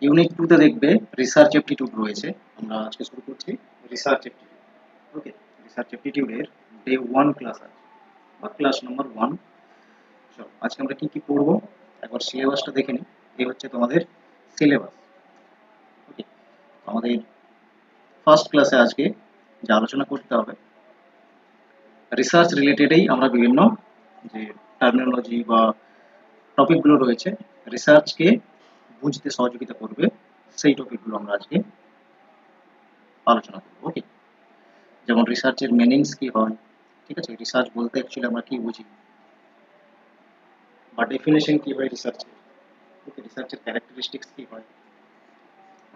Unit 2 তে দেখবে research aptitude রয়েছে। আমরা আজকে শুরু করছি রিসার্চ অ্যাপটিটিউড। ওকে, রিসার্চ অ্যাপটিটিউডের ডে 1 ক্লাস আছে বা ক্লাস নাম্বার 1। চলো আজকে আমরা কি কি পড়বো একবার সিলেবাসটা দেখে নিই। এই হচ্ছে তোমাদের সিলেবাস। ওকে, আমাদের ফার্স্ট ক্লাসে আজকে যে আলোচনা করতে হবে রিসার্চ রিলেটেডই। আমরা বিভিন্ন যে টার্মিনোলজি বা টপিকগুলো রয়েছে রিসার্চকে বুঝতে সহযোগিতা করবে, সেই টপিকগুলো আমরা আজকে আলোচনা করবো। ওকে, যেমন রিসার্চের মিনিংস কি হয়, ঠিক আছে, রিসার্চ বলতে অ্যাকচুয়ালি আমরা কি বুঝি বা ডেফিনেশন কি হয় রিসার্চের। ওকে, রিসার্চের ক্যারেক্টারিস্টিক্স কি হয়।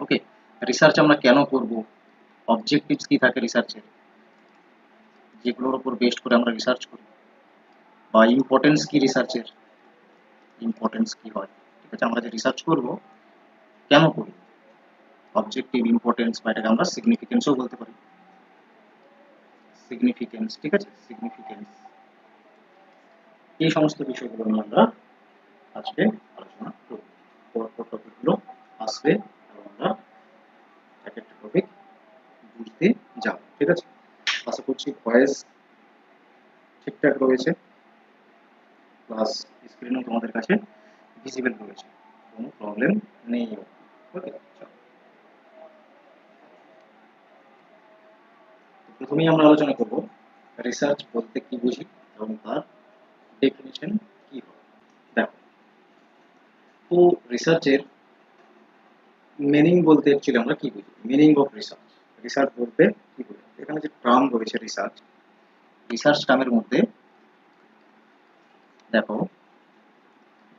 ওকে, রিসার্চ আমরা কেন করব, অবজেক্টিভস কি থাকে রিসার্চের, যেগুলোর উপর বেস্ট করে আমরা রিসার্চ করি, বা ইম্পর্টেন্স কি রিসার্চের, ইম্পর্টেন্স কি হয়। ঠিক আছে, আমরা যে রিসার্চ করব কেন করব, অবজেক্টিভ, ইম্পর্টেন্স, বা এটাকে আমরা সিগনিফিকেন্সও বলতে পারি। সিগনিফিকেন্স, ঠিক আছে, সিগনিফিকেন্স, এই সমস্ত বিষয়গুলো নিয়ে আমরা আজকে আলোচনা করব। পরপর টপিকগুলো আসবে এবং আমরা এক একটা টপিক বুঝতে যাব। ঠিক আছে, আশা করছি ভয়েস ঠিকঠাক রয়েছে, প্লাস স্ক্রিনও তোমাদের কাছে ভিজিবল রয়েছে, কোনো প্রবলেম নেই। ওকে, প্রথমেই আমরা আলোচনা করব রিসার্চ বলতে কি বুঝি এবং তার ডেফিনিশন কি হয়। দেখো, তো রিসার্চের মিনিং বলতে অ্যাকচুয়ালি আমরা কি বুঝি, মিনিং অফ রিসার্চ, রিসার্চ বলতে কি বুঝি। এখানে যে টার্ম রয়েছে রিসার্চ, রিসার্চ টার্মের মধ্যে দেখো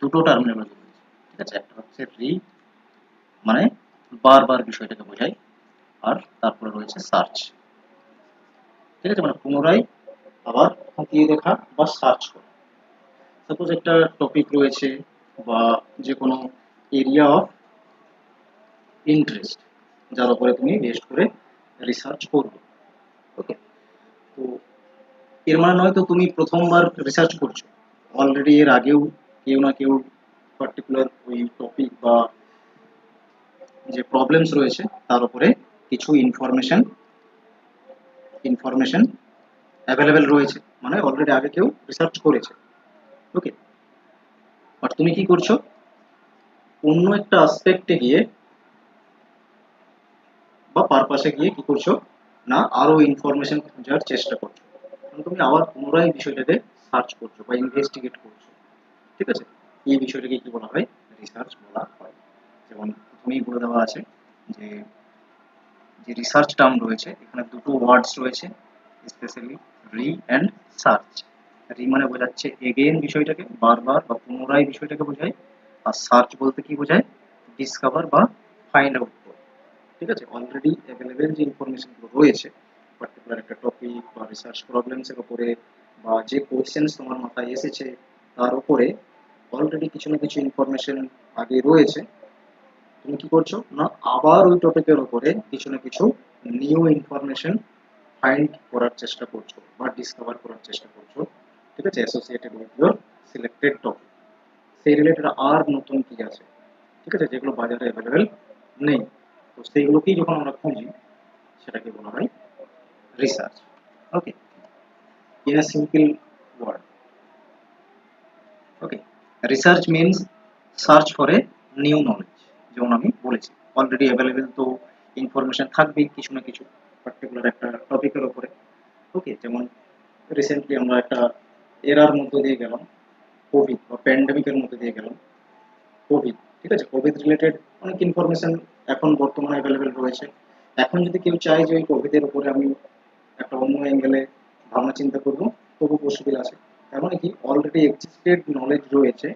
দুটো টার্মিনোলজি রয়েছে। ঠিক আছে, একটা হচ্ছে রি, মানে বারবার বিষয়টাকে বোঝায়, আর তারপরে রয়েছে সার্চ। ঠিক আছে, মানে পুনরায় আবার খতিয়ে দেখা বা সার্চ করা। সাপোজ একটা টপিক রয়েছে বা যে কোনো এরিয়া অফ ইন্টারেস্ট, যার উপরে তুমি বেস্ট করে রিসার্চ করবে। ওকে, তো এর মানে নয় তো তুমি প্রথমবার রিসার্চ করছো, অলরেডি এর আগেও কেউ না কেউ পার্টিকুলার ওই টপিক বা যে প্রবলেমস রয়েছে তার উপরে কিছু ইনফরমেশন ইনফরমেশন অ্যাভেলেবেল রয়েছে, মানে অলরেডি আগে কেউ রিসার্চ করেছে। ওকে, বাট তুমি কি করছো, অন্য একটা আসপেক্টে গিয়ে বা পারপাসে গিয়ে কি করছো না, আরো ইনফরমেশন খোঁজার চেষ্টা করছো, মানে তুমি আবার পুনরায় বিষয়টাকে সার্চ করছো বা ইনভেস্টিগেট করছো। ঠিক আছে, এই বিষয়টাকে কি বলা হয়, রিসার্চ বলা হয়। যেমন প্রথমেই বলে দেওয়া আছে যে যে রিসার্চ টার্ম রয়েছে এখানে দুটো ওয়ার্ডস রয়েছে স্পেশালি, রি অ্যান্ড সার্চ। রি মানে বোঝাচ্ছে এগেইন বিষয়টাকে, বারবার বা পুনরায় বিষয়টাকে বোঝায়, আর সার্চ বলতে কি বোঝায়, ডিসকভার বা ফাইন্ড আউট করা। ঠিক আছে, অলরেডি অ্যাভেলেবেল যে ইনফরমেশনগুলো রয়েছে পার্টিকুলার একটা টপিক বা রিসার্চ প্রবলেমসের উপরে, বা যে কোয়েশ্চেন্স তোমার মাথায় এসেছে তার উপরে অলরেডি কিছু না কিছু ইনফরমেশন আগে রয়েছে। তুমি কি করছো না, আবার ওই টপিকের উপরে কিছু না কিছু নিউ ইনফরমেশন ফাইন্ড করার চেষ্টা করছো বা ডিসকভার করার চেষ্টা করছো। ঠিক আছে, associated with your selected topic, সেই রিলেটেড আর নতুন কি আছে, ঠিক আছে, যেগুলো বাজারে অ্যাভেলেবেল নেই, তো সেইগুলোকেই যখন আমরা খুঁজি সেটাকে বলা হয় research. Okay, in a simple word. Okay, research means search for a new knowledge. যেমন আমি বলেছি অলরেডি অ্যাভেলেবেল তো ইনফরমেশন থাকবেই কিছু না কিছু পার্টিকুলার একটা টপিকের ওপরে। ওকে, যেমন রিসেন্টলি আমরা একটা এরার মধ্যে দিয়ে গেলাম, কোভিড বা প্যান্ডেমিকের মধ্যে দিয়ে গেলাম, কোভিড। ঠিক আছে, কোভিড রিলেটেড অনেক ইনফরমেশন এখন বর্তমানে অ্যাভেলেবেল রয়েছে। এখন যদি কেউ চায় যে ওই কোভিডের উপরে আমি একটা অন্য অ্যাঙ্গেলে ভাবনা চিন্তা করবো, তবু পসিবল আছে। তার মানে কি অলরেডি এক্সিস্টেড নলেজ রয়েছে,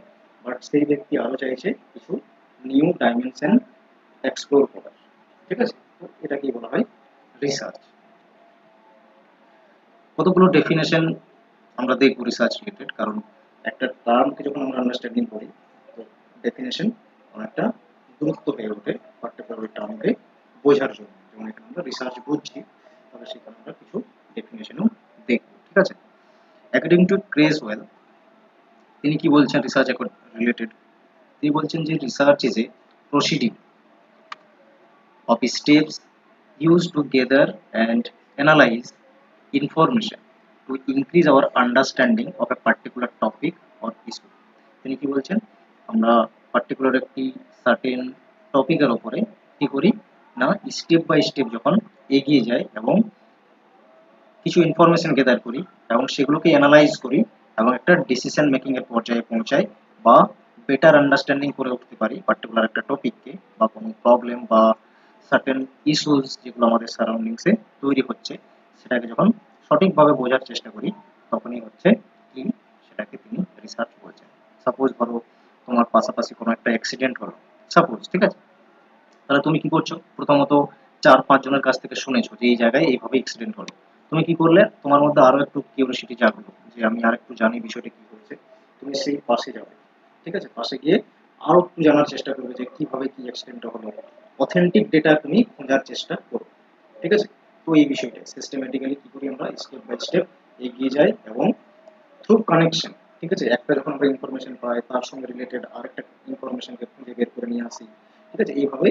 বাট সেই ব্যক্তি আরো চাইছে কিছু নিউ ডাইমেনশন এক্সপ্লোর করার। ঠিক আছে, তো এটাকেই বলা হয় রিসার্চ। কতগুলো ডেফিনেশন আমরা দেখব রিসার্চ রিলেটেড, কারণ একটা টার্মকে যখন আমরা আন্ডারস্ট্যান্ডিং করি তো ডেফিনেশন অনেকটা গুরুত্ব হয়ে ওঠে পার্টিকুলার ওই টার্মকে বোঝার জন্য। যেমন এখানে আমরা রিসার্চ বুঝছি, তাহলে সেখানে আমরা কিছু ডেফিনেশনও দেখব। ঠিক আছে, অ্যাকর্ডিং টু ক্রেজওয়েল, তিনি কি বলছেন রিসার্চ রিলেটেড, তিনি বলছেন যে research is A proceeding of steps used to gather and analyze information to increase our understanding of a particular topic or issue। তিনি কি বলছেন, আমরা পার্টিকুলার একটি সার্টেন টপিকের উপরে কি করি না, স্টেপ বাই স্টেপ যখন এগিয়ে যায় এবং কিছু ইনফরমেশন গ্যাদার করি এবং সেগুলোকে অ্যানালাইজ করি এবং একটা ডিসিশন মেকিং এর পর্যায়ে পৌঁছাই বা বেটার আন্ডারস্ট্যান্ডিং করে উঠতে পারি পার্টিকুলার একটা টপিককে বা কোনো প্রবলেম বা সার্টেন ইস্যুস যেগুলো আমাদের সারাউন্ডিংসে তৈরি হচ্ছে সেটাকে যখন সঠিকভাবে বোঝার চেষ্টা করি তখনই হচ্ছে কি সেটাকে তিনি রিসার্চ বলছেন। সাপোজ ধরো তোমার পাশাপাশি কোনো একটা অ্যাক্সিডেন্ট হলো, সাপোজ, ঠিক আছে, তাহলে তুমি কি করছো, প্রথমত 4-5 জনের কাছ থেকে শুনেছো যে এই জায়গায় এইভাবে অ্যাক্সিডেন্ট হলো। তুমি কি করলে, তোমার মধ্যে আরো একটু কিউরিওসিটি জাগলো যে আমি আর একটু জানি বিষয়টা কি হয়েছে। তুমি সেই পাশে যাবে, ঠিক আছে, পাশে গিয়ে আরো একটু জানার চেষ্টা করবে যে কিভাবে কি অ্যাক্সিডেন্টটা হলো, অথেন্টিক ডেটা তুমি খোঁজার চেষ্টা করো, ঠিক আছে। তো এই বিষয়টা সিস্টেম্যাটিক্যালি কি করি আমরা, স্টেপ বাই স্টেপ এগিয়ে যাই এবং থ্রু কানেকশন, ঠিক আছে, একটা যখন আমরা ইনফরমেশন পাই তার সঙ্গে রিলেটেড আরেকটা ইনফরমেশনকে খুঁজে বের করে নিয়ে আসি, ঠিক আছে। এইভাবে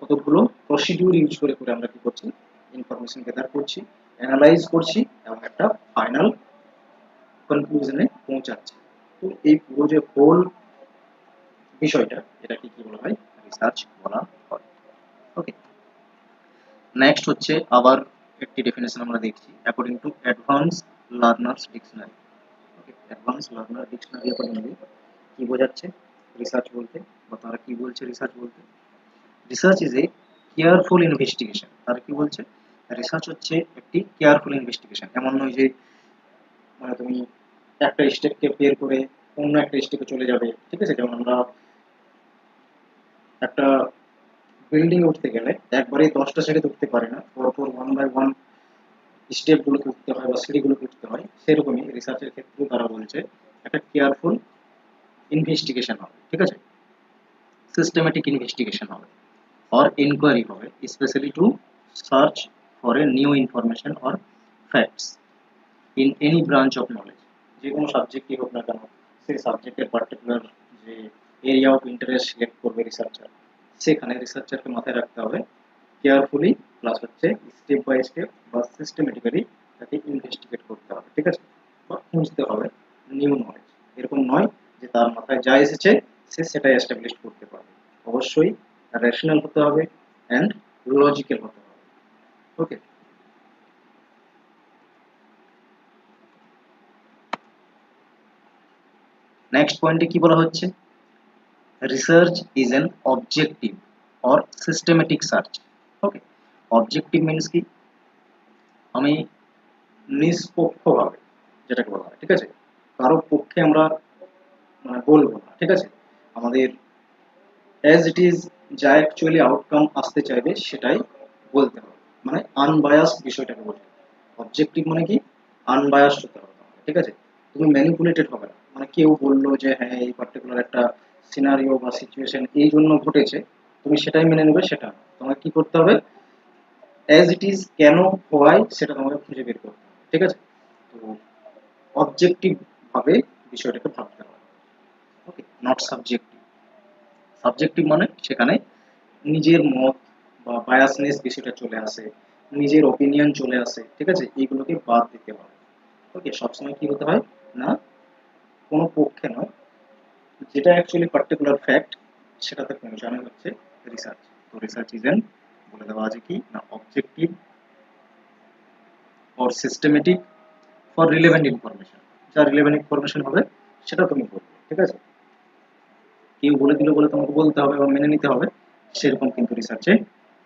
কতগুলো প্রসিডিউর ইউজ করে করে আমরা কি করছি, ইনফরমেশন গ্যাদার করছি, অ্যানালাইজ করছি এবং একটা ফাইনাল কনক্লুশনে পৌঁছাচ্ছি। তো এই পুরো যে হোল বিষয়টা, এটাকে কি বলা হয়, রিসার্চ বলা হয়। ওকে, নেক্সট হচ্ছে আবার একটি ডেফিনেশন আমরা দেখছি according to advance learners dictionary. Okay, advance learner dictionary accordingly কি বোঝাচ্ছে রিসার্চ বলতে, বা তারা কি বলছে রিসার্চ বলতে। Research is A careful investigation. তারা কি বলছে, রিসার্চ হচ্ছে একটি কেয়ারফুল ইনভেস্টিগেশন। এমন নয় যে মানে তুমি একটা স্টেপকে বের করে অন্য একটা স্টেপে চলে যাবে, ঠিক আছে। যেমন আমরা একটা বিল্ডিং উঠতে গেলে একবারে 10টা সিঁড়ি উঠতে পারি না, পরপর ওয়ান বাই ওয়ান স্টেপগুলোকে উঠতে হয় বা সিঁড়িগুলোকে উঠতে হয়। সেরকমই রিসার্চের ক্ষেত্রেও তারা বলছে একটা কেয়ারফুল ইনভেস্টিগেশন হবে, ঠিক আছে, সিস্টেমেটিক ইনভেস্টিগেশন হবে or inquiry হবে, especially to search for a new information or facts in any branch of knowledge। যে কোনো সাবজেক্টই হোক না কেন, সেই সাবজেক্টের পার্টিকুলার যে এরিয়া অফ ইন্টারেস্ট সিলেক্ট করবে রিসার্চার, সেখানে রিসার্চারকে মাথায় রাখতে হবে কেয়ারফুলি, প্লাস হচ্ছে স্টেপ বাই স্টেপ বা সিস্টেমেটিক্যালি তাকে ইনভেস্টিগেট করতে হবে, ঠিক আছে, বা খুঁজতে হবে নিউ নলেজ। এরকম নয় যে তার মাথায় যা এসেছে সে সেটাই এস্টাবলিশ করতে পারবে। অবশ্যই রেশনাল হতে হবে অ্যান্ড লজিক্যাল হতে হবে। ওকে, নেক্সট পয়েন্টে কি বলা হচ্ছে, research is an objective or systematic search. Okay, objective means কি, আমি নিষ্পক্ষভাবে যেটাকে বলা হয়, ঠিক আছে, কারো পক্ষে আমরা মানে বলবো না, ঠিক আছে, আমাদের অ্যাজ ইট ইজ যা অ্যাকচুয়ালি আউটকাম আসতে চাইবে সেটাই বলতে হবে, মানে আনবায়াসড বিষয়টাকে বলতে। অবজেক্টিভ মানে কি, আনবায়াসড হতে হবে তোমাকে, ঠিক আছে। তুমি ম্যানিপুলেটেড হবে না, মানে কেউ বললো যে হ্যাঁ এই পার্টিকুলার একটা সিনারিও বা সিচুয়েশন এই জন্য ঘটেছে, তুমি সেটাই মেনে নেবে সেটা না। তোমাকে কি করতে হবে, অ্যাজ ইট ইজ কেন হয় সেটা তোমাকে খুঁজে বের করতে হবে, ঠিক আছে। তো অবজেক্টিভ ভাবে বিষয়টাকে ভাবতে হবে। ওকে, নট সাবজেক্টিভ। সাবজেক্টিভ মানে সেখানে নিজের মত বা বায়াসনেস বিষয়টা চলে আসে, নিজের ওপিনিয়ন চলে আসে, ঠিক আছে, এইগুলোকে বাদ দিতে হবে। ওকে, সবসময় কি হতে হয় না, কোনো পক্ষে নয়, যেটা অ্যাকচুয়ালি পার্টিকুলার ফ্যাক্ট সেটাতে পৌঁছানো হচ্ছে রিসার্চ। তো রিসার্চ ইজ এন বলে দেওয়া আছে কি না, objective or systematic for relevant information. যা রিলেভেন্ট ইনফরমেশন হবে সেটা তুমি বলবে, ঠিক আছে। কেউ বলে দিল বলে তোমাকে বলতে হবে এবং মেনে নিতে হবে সেরকম কিন্তু রিসার্চে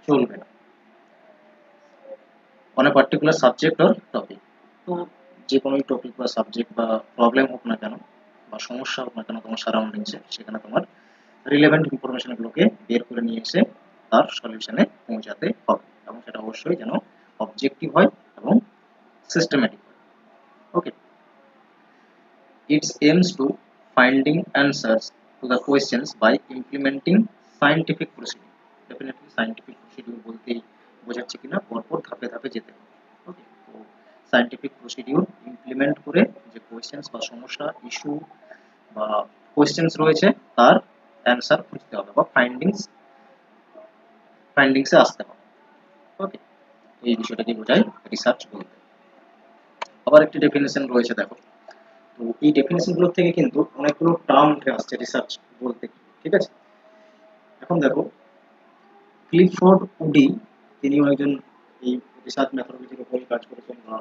চলবে না। On a particular subject or topic. তো যে কোনো টপিক বা সাবজেক্ট বা প্রবলেম হোক না কেন বা সমস্যা হোক না কেন তোমার সারাউন্ডিংসে, সেখানে তোমার রিলেভেন্ট ইনফরমেশনগুলোকে বের করে নিয়ে এসে তার সলিউশনে পৌঁছাতে হবে এবং সেটা অবশ্যই যেন অবজেক্টিভ হয় এবং সিস্টেম্যাটিক হয়। ওকে, it aims to finding answers to the questions by implementing scientific procedure। Definitely scientific procedure বলতে বোঝাচ্ছে কিনা পরপর ধাপে ধাপে যেতে হবে। ওকে, তো সায়েন্টিফিক প্রসিডিউর ইমপ্লিমেন্ট করে যে কোয়েশ্চেন্স বা সমস্যা ইস্যু বা কোয়েশ্চেন্স রয়েছে তার অ্যান্সার খুঁজতে হবে বা ফাইন্ডিংস ফাইন্ডিংসে আসতে হবে। ওকে, এই বিষয়টাকে বোঝায় রিসার্চ বলতে। আবার একটি ডেফিনেশন রয়েছে দেখো, তো এই ডেফিনেশন গুলো থেকে কিন্তু অনেকগুলো টার্ম উঠে আসছে রিসার্চ বলতে, ঠিক আছে। এখন দেখো, ক্লিফোর্ড উডি, তিনিও একজন এই রিসার্চ মেথোডোলজির উপরে কাজ করেছেন, বা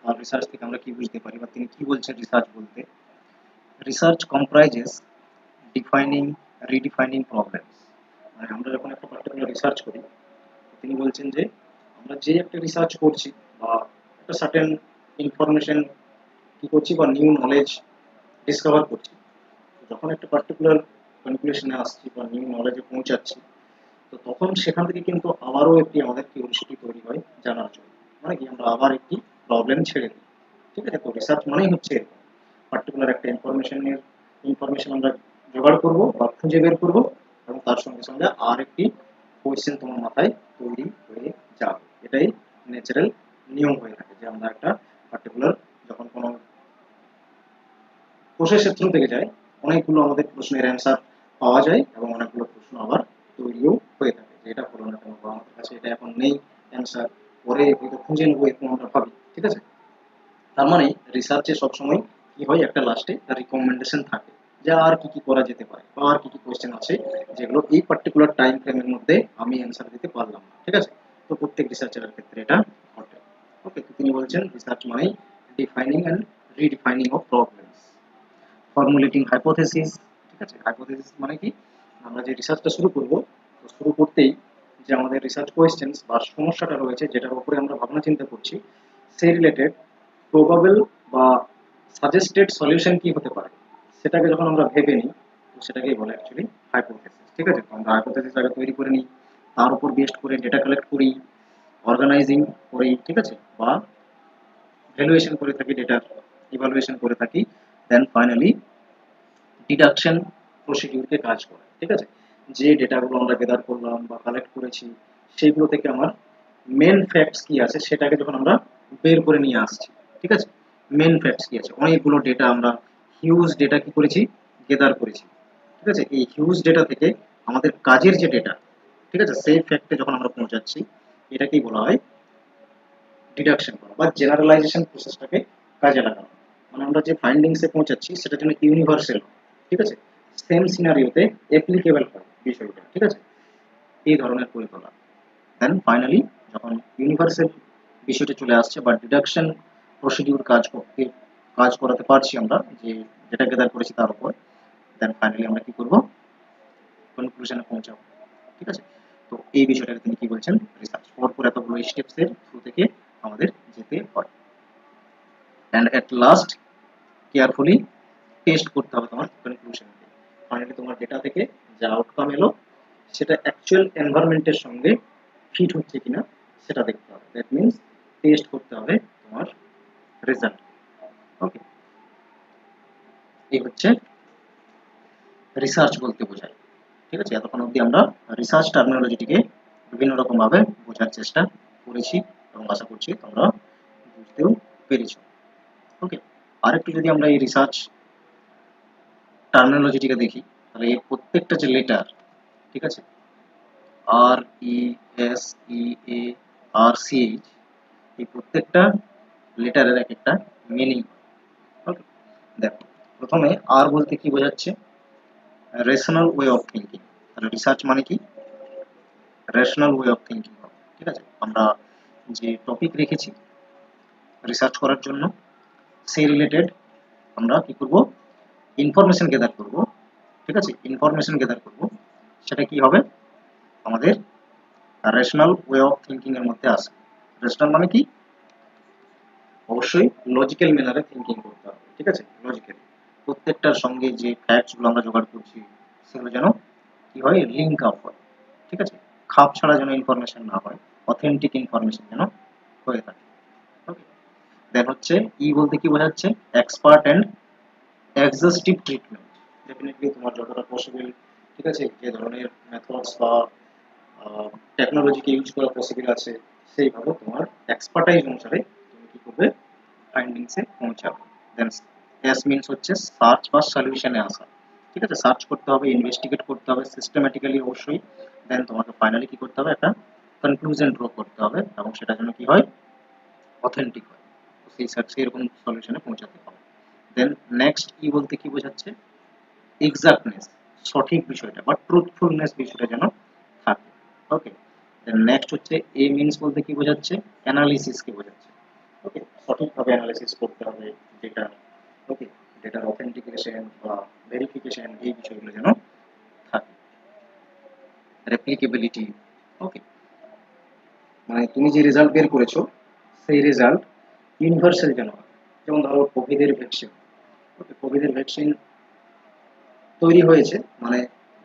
তার রিসার্চ থেকে আমরা কি বুঝতে পারি বা তিনি কি বলছেন রিসার্চ বলতে। Research comprises defining, রিডিফাইনিং problems. মানে আমরা যখন একটা পার্টিকুলার রিসার্চ করি, তিনি বলছেন যে আমরা যে একটা রিসার্চ করছি বা একটা সার্টেন ইনফরমেশন কি করছি বা নিউ নলেজ ডিসকভার করছি, যখন একটা পার্টিকুলার কনক্লুশনে আসছি বা নিউ নলেজে পৌঁছাচ্ছি, তো তখন সেখান থেকে কিন্তু আবারও একটি আমাদের কিউরিওসিটি তৈরি হয় জানার জন্য। মানে কি, আমরা আবার একটি প্রবলেম ছেড়ে দিই, ঠিক আছে। তো রিসার্চ মানেই হচ্ছে পার্টিকুলার একটা ইনফরমেশন আমরা জোগাড় করব বা খুঁজে বের করব, এবং তার সঙ্গে সঙ্গে আর একটি কোয়েশ্চেন তোমার মাথায় তৈরি হয়ে যাবে। এটাই ন্যাচারাল নিয়ম হয়ে থাকে, যে আমরা একটা পার্টিকুলার যখন কোনো প্রসেসের থ্রু থেকে যায়, অনেকগুলো আমাদের প্রশ্নের অ্যান্সার পাওয়া যায় এবং অনেকগুলো প্রশ্ন আবার তৈরিও হয়ে থাকে, যে এটা হলো না কেন, বা আমাদের কাছে এটা এখন নেই অ্যান্সার, পরে হয়তো খুঁজে নেবো, এরকম আমরা ভাবি, ঠিক আছে। তার মানে রিসার্চে সবসময় কি হয়, একটা লাস্টে রিকমেন্ডেশন থাকে যে আর কি কি করা যেতে পারে, বা আর কি কি কোয়েশ্চেন আছে যেগুলো এই পার্টিকুলার টাইম ফ্রেমের মধ্যে আমি অ্যান্সার দিতে পারলাম না, ঠিক আছে। তো প্রত্যেক রিসার্চারের ক্ষেত্রে এটা ঘটে। ওকে, তো তিনি বলছেন রিসার্চ মানে defining and রিডিফাইনিং of problems, formulating hypothesis, ঠিক আছে। হাইপোথেসিস মানে কি, আমরা যে রিসার্চটা শুরু করব, তো শুরু করতেই যে আমাদের রিসার্চ কোয়েশ্চেন্স বা সমস্যাটা রয়েছে যেটার উপরে আমরা ভাবনা চিন্তা করছি, সেই রিলেটেড প্রবাবল বা সাজেস্টেড সলিউশন কি হতে পারে, সেটাকে যখন আমরা ভেবে নিই, তো সেটাকেই বলে অ্যাকচুয়ালি হাইপোথেসিস, ঠিক আছে। তো আমরা হাইপোথেসিস আগে তৈরি করে নিই, তার উপর বেস্ট করে ডেটা কালেক্ট করি, অর্গানাইজিং করি, ঠিক আছে, বা ভ্যালুয়েশন করে থাকি, ডেটার ইভালুয়েশন করে থাকি, দেন ফাইনালি ডিডাকশন প্রসিডিউরকে কাজ করে, ঠিক আছে। যে ডেটাগুলো আমরা গেদার করলাম বা কালেক্ট করেছি, সেইগুলো থেকে আমার মেন ফ্যাক্টস কি আছে সেটাকে যখন আমরা বের করে নিয়ে আসছি, ঠিক আছে। মেন ফ্যাক্টস কি আছে, অনেকগুলো ডেটা আমরা হিউজ ডেটা কি করেছি, গেদার করেছি, ঠিক আছে। এই হিউজ ডেটা থেকে আমাদের কাজের যে ডেটা, ঠিক আছে, সেই ফ্যাক্টে যখন আমরা পৌঁছাচ্ছি, এটাকেই বলা হয় ডিডাকশন করা বা জেনারেলাইজেশন প্রসেসটাকে কাজে লাগানো। মানে আমরা যে ফাইন্ডিংসে পৌঁছাচ্ছি সেটা যেন ইউনিভার্সাল, ঠিক আছে, সেম সিনারিওতে অ্যাপ্লিকেবল হয় বিষয়টা, ঠিক আছে, এই ধরনের করে তোলা। দেন ফাইনালি যখন ইউনিভার্সাল বিষয়টা চলে আসছে বা ডিডাকশন প্রসিডিউর কাজ করাতে পারছি আমরা, যে যেটা গেদার করেছি তার উপর, দেন ফাইনালি আমরা কি করব, কনক্লুশনে পৌঁছাবো, ঠিক আছে। তো এই বিষয়টাকে তিনি কি বলছেন, রিসার্চ। পরপর এতগুলো স্টেপসের থ্রু থেকে আমাদের যেতে হয়, and at last carefully test করতে হবে তোমার কনক্লুশনকে। ফাইনালি তোমার ডেটা থেকে যা আউটকাম এলো সেটা অ্যাকচুয়াল এনভায়রনমেন্টের সঙ্গে ফিট হচ্ছে কিনা সেটা দেখতে হবে। দ্যাট মিনস টেস্ট করতে হবে তোমার রেজাল্ট। ওকে, এই হচ্ছে রিসার্চ বলতে বোঝায়, ঠিক আছে। এতক্ষণ অবধি আমরা রিসার্চ টার্মিনোলজিটিকে বিভিন্ন রকম ভাবে বোঝার চেষ্টা করেছি এবং আশা করছি তোমরা বুঝতেও পেরেছো। ওকে, আরেকটু যদি আমরা এই রিসার্চ টার্মিনোলজিটিকে দেখি, তাহলে এই প্রত্যেকটা যে লেটার, ঠিক আছে, আর ই এস ই এ আর সি এইচ, এই প্রত্যেকটা লেটারের এক একটা মিনিং। ওকে, দেখো, প্রথমে আর বলতে কি বোঝাচ্ছে, রেশনাল ওয়ে অফ থিঙ্কিং। তাহলে রিসার্চ মানে কি, রেশনাল ওয়ে অফ থিঙ্কিং হবে, ঠিক আছে। আমরা যে টপিক রেখেছি রিসার্চ করার জন্য, সেই রিলেটেড আমরা কি করব, ইনফরমেশন গেদার করব, ঠিক আছে। ইনফরমেশন গেদার করব, সেটা কি হবে, আমাদের রেশনাল ওয়ে অফ থিঙ্কিং এর মধ্যে আসে। রেশনাল মানে কি, অবশ্যই লজিক্যাল ম্যানারে থিঙ্কিং করতে হবে, ঠিক আছে, লজিক্যালি। প্রত্যেকটার সঙ্গে যে ফ্যাক্টসগুলো আমরা জোগাড় করছি সেগুলো যেন কি হয়, লিঙ্ক আপ হয়, ঠিক আছে। খাপ ছাড়া যেন ইনফরমেশন না হয়, অথেন্টিক ইনফরমেশন যেন হয়ে থাকে। ওকে, দেন হচ্ছে ই বলতে কি বোঝাচ্ছে, এক্সপার্ট অ্যান্ড এক্সস্টিভ ট্রিটমেন্ট। ডেফিনেটলি তোমার যতটা পসিবল, ঠিক আছে, যে ধরনের মেথডস বা টেকনোলজিকে ইউজ করা পসিবল আছে, সেইভাবে তোমার এক্সপার্টাইজ অনুসারে তুমি কি করবে, ফাইন্ডিংসে পৌঁছাবে। দেন এস মিনস হচ্ছে সার্চ বা সলিউশনে আসা, ঠিক আছে। সার্চ করতে হবে, ইনভেস্টিগেট করতে হবে সিস্টেম্যাটিক্যালি অবশ্যই, দেন তোমাকে ফাইনালি কি করতে হবে, একটা কনক্লুশন ড্র করতে হবে, এবং সেটার জন্য কি হয়, অথেন্টিক হয়। তো সেই এরকম সলিউশনে পৌঁছাতে হবে। দেন নেক্সট ই বলতে কি বোঝাচ্ছে, এক্সাক্টনেস, সঠিক বিষয়টা বা ট্রুথফুলনেস বিষয়টা যেন থাকে। ওকে, দেন নেক্সট হচ্ছে এ মিনস বলতে কি বোঝাচ্ছে, অ্যানালিসিস কে বোঝাচ্ছে। ওকে, সঠিকভাবে অ্যানালিসিস করতে হবে যেটা, ওকে, ডেটার অথেন্টিকেশন বা ভেরিফিকেশন এই বিষয়গুলো যেন থাকে। রেপ্লিকেবিলিটি, ওকে, মানে তুমি যে রেজাল্ট বের করেছো সেই রেজাল্ট ইউনিভার্সাল যেন হয়। যেমন ধরো কোভিডের ভ্যাকসিন, ওকে, কোভিডের ভ্যাকসিন তৈরি হয়েছে, মানে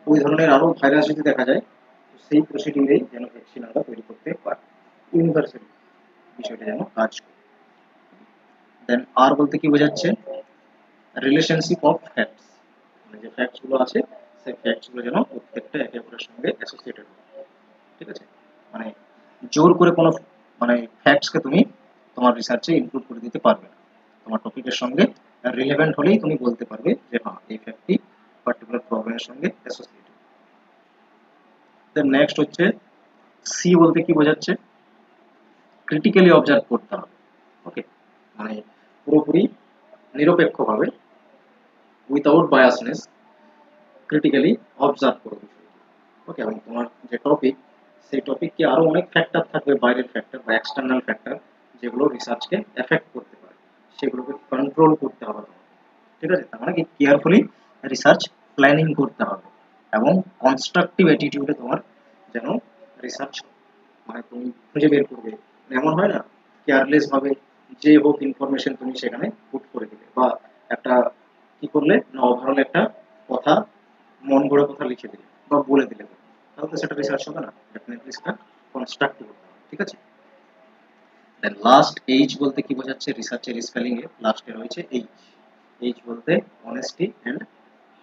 ওই ধরনের আরো ভাইরাস যদি দেখা যায়, তো সেই প্রসিডিউরেই যেন ভ্যাকসিন আমরা তৈরি করতে পারি, ইউনিভার্সাল বিষয়টা যেন কাজ করে। দেন আর বলতে কি বোঝাচ্ছে, রিলেশনশিপ অফ ফ্যাক্টস, মানে যে ফ্যাক্টস গুলো আছে সেই ফ্যাক্টস গুলো যেন প্রত্যেকটা একে অপরের সঙ্গে অ্যাসোসিয়েটেড হয়। ঠিক আছে, মানে জোর করে কোনো মানে ফ্যাক্টসকে তুমি তোমার রিসার্চে ইনক্লুড করে দিতে পারবে না। তোমার টপিকের সঙ্গে রিলেভেন্ট হলেই তুমি বলতে পারবে যে হ্যাঁ এই ফ্যাক্টটি পার্টিকুলার প্রবলেমের সঙ্গে অ্যাসোসিয়েটেড। দেন নেক্সট হচ্ছে সি বলতে কি বোঝাচ্ছে, ক্রিটিক্যালি অবজার্ভ করতে হবে। ওকে, মানে পুরোপুরি নিরপেক্ষভাবে, উইথাউট বায়াসনেস, ক্রিটিক্যালি অবজার্ভ করো বিষয়টি। ওকে, এবং তোমার যে টপিক সেই টপিককে আরো অনেক ফ্যাক্টর থাকবে, বাইরের ফ্যাক্টর বা এক্সটার্নাল ফ্যাক্টর, যেগুলো রিসার্চকে এফেক্ট করতে পারে, সেগুলোকে কন্ট্রোল করতে হবে তোমাকে। ঠিক আছে, তার মানে কি কেয়ারফুলি রিসার্চ প্ল্যানিং করতে হবে, এবং কনস্ট্রাকটিভ অ্যাটিটিউডে তোমার যেন রিসার্চ, মানে তুমি খুঁজে বের করবে। মানে এমন হয় না কেয়ারলেস ভাবে যে হোক ইনফরমেশন তুমি সেখানে পুট করে দিলে, বা একটা কি করলে না ওভারঅল একটা কথা, মন গড়া কথা লিখে দিলে বা বলে দিলে, তাহলে তো সেটা রিসার্চ হবে না, ডেফিনেটলি সেটা কনস্ট্রাকটিভ হতে হবে। ঠিক আছে, দেন লাস্ট এইচ বলতে কি বোঝাচ্ছে, রিসার্চের স্পেলিং এ লাস্টে রয়েছে এইচ। এইচ বলতে অনেস্টি এন্ড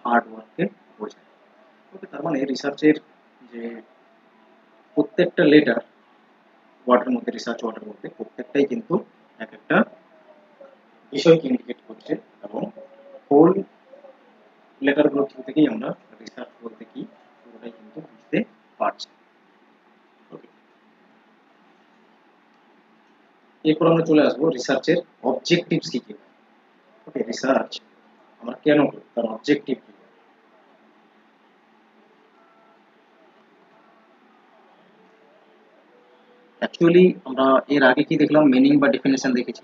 হার্ড ওয়ার্ককে বোঝায়। ওকে, তার মানে রিসার্চের যে প্রত্যেকটা লেটার ওয়ার্ডের মধ্যে, রিসার্চ ওয়ার্ডের মধ্যে প্রত্যেকটাই কিন্তু এক একটা বিষয়কে ইন্ডিকেট করছে, এবং হোল লেটারগুলো থ্রু থেকেই আমরা রিসার্চ বলতে কি পুরোটাই কিন্তু বুঝতে পারছি। ওকে, এরপর আমরা চলে আসবো রিসার্চের অবজেক্টিভস কি কি। ওকে, রিসার্চ আমরা কেন করি, তার অবজেক্টিভ কি। অ্যাকচুয়ালি আমরা এর আগে কি দেখলাম, মিনিং বা ডেফিনেশন দেখেছি।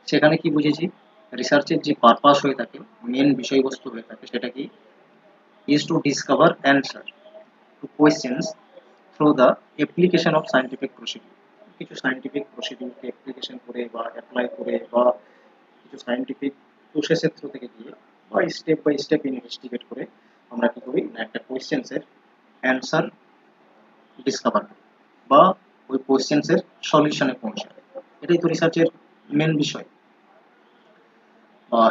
সেখানে কি বুঝেছি, রিসার্চের যে পারপাস হয়ে থাকে, মেন বিষয়বস্তু হয়ে থাকে, সেটা কি, is to discover answer to questions through the application of scientific procedure। কিছু সায়েন্টিফিক প্রসিডিউরকে অ্যাপ্লিকেশন করে বা অ্যাপ্লাই করে, বা কিছু সায়েন্টিফিক প্রসেসের থ্রু থেকে গিয়ে, বা স্টেপ বাই স্টেপ ইনভেস্টিগেট করে আমরা কি করি না একটা কোয়েশ্চেন্সের অ্যান্সার ডিসকভার করি, বা ওই কোয়েশ্চেন্সের সলিউশনে পৌঁছাই। এটাই তো রিসার্চের মেন বিষয়। বা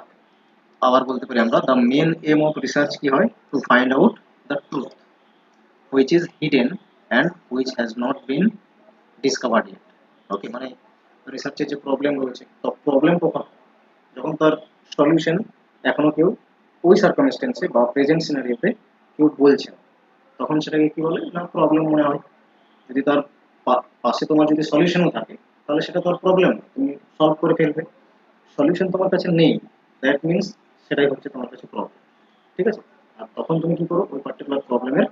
আবার বলতে পারি আমরা, the main aim of research কি হয়, to find out the truth which is hidden and which has not been discovered yet। ওকে, মানে রিসার্চের যে প্রবলেম রয়েছে, তো প্রবলেম কখন হয়? যখন তার সলিউশন এখনো কেউ ওই সার্কামস্টেন্সে বা প্রেজেন্ট সিনারিওতে কেউ বলছে না, তখন সেটাকে কি বলে না প্রবলেম মনে হয়। যদি তার পাশে তোমার যদি সলিউশনও থাকে, তাহলে সেটা তোমার প্রবলেম না, তুমি সলভ করে ফেলবে। সলিউশন তোমার কাছে নেই, দ্যাট মিনস সেটাই হচ্ছে তোমার কাছে প্রবলেম। ঠিক আছে, আর তখন তুমি কি করো, ওই পার্টিকুলার প্রবলেমের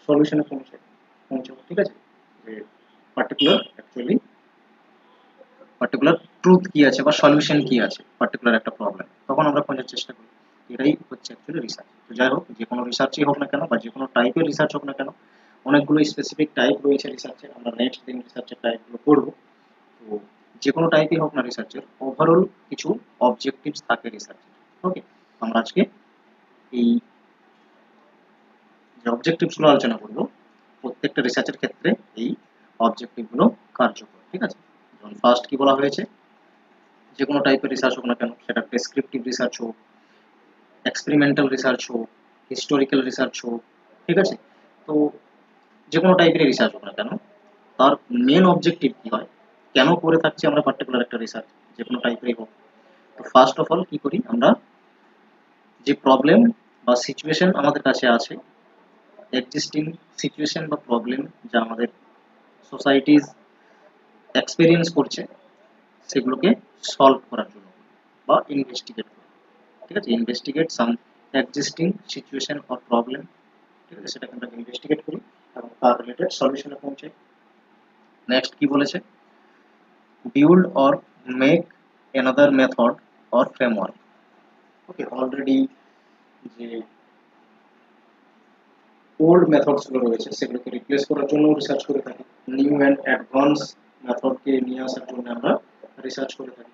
সলিউশনে পৌঁছাবো। ঠিক আছে, যে পার্টিকুলার ট্রুথ কি আছে বা সলিউশন কি আছে পার্টিকুলার একটা প্রবলেম, তখন আমরা খোঁজার চেষ্টা করি। এটাই হচ্ছে অ্যাকচুয়ালি রিসার্চ। তো যাই হোক, যে কোনো রিসার্চই হোক না কেন বা যে কোনো টাইপের রিসার্চ হোক না কেন, অনেকগুলো স্পেসিফিক টাইপ রয়েছে রিসার্চের, আমরা নেক্সট দিন রিসার্চের টাইপগুলো পড়বো। তো যে কোনো টাইপই হোক না রিসার্চের, ওভারঅল কিছু অবজেক্টিভস থাকে রিসার্চের। ওকে, আমরা আজকে এই যে অবজেক্টিভসগুলো আলোচনা করবো, প্রত্যেকটা রিসার্চের ক্ষেত্রে এই অবজেক্টিভগুলো কার্যকর। ঠিক আছে, যেমন ফার্স্ট কি বলা হয়েছে, যে কোনো টাইপের রিসার্চ হোক না কেন, সেটা প্রেসক্রিপটিভ রিসার্চ হোক, এক্সপেরিমেন্টাল রিসার্চ হোক, হিস্টোরিক্যাল রিসার্চ হোক, ঠিক আছে, তো যে কোনো টাইপের রিসার্চ হোক না কেন, তার মেন অবজেক্টিভ কি হয়, কেন করে থাকছি আমরা পার্টিকুলার একটা রিসার্চ, যে কোনো টাইপেরই হোক। তো ফার্স্ট অফ অল কি করি আমরা, যে প্রবলেম বা সিচুয়েশন আমাদের কাছে আছে, এক্সিস্টিং সিচুয়েশন বা প্রবলেম যা আমাদের সোসাইটিজ এক্সপেরিয়েন্স করছে সেগুলোকে সলভ করার জন্য বা ইনভেস্টিগেট করা। ঠিক আছে, investigate some existing situation or problem, ঠিক আছে, সেটাকে আমরা ইনভেস্টিগেট করি এবং তার রিলেটেড সলিউশনে পৌঁছাই। নেক্সট কি বলেছে, build or make another method or framework। Okay, already যে ওল্ড মেথডস গুলো রয়েছে সেগুলোকে রিপ্লেস করার জন্য রিসার্চ করে থাকি, নিউ অ্যান্ড অ্যাডভান্স মেথডকে নিয়ে আসার জন্য আমরা রিসার্চ করে থাকি।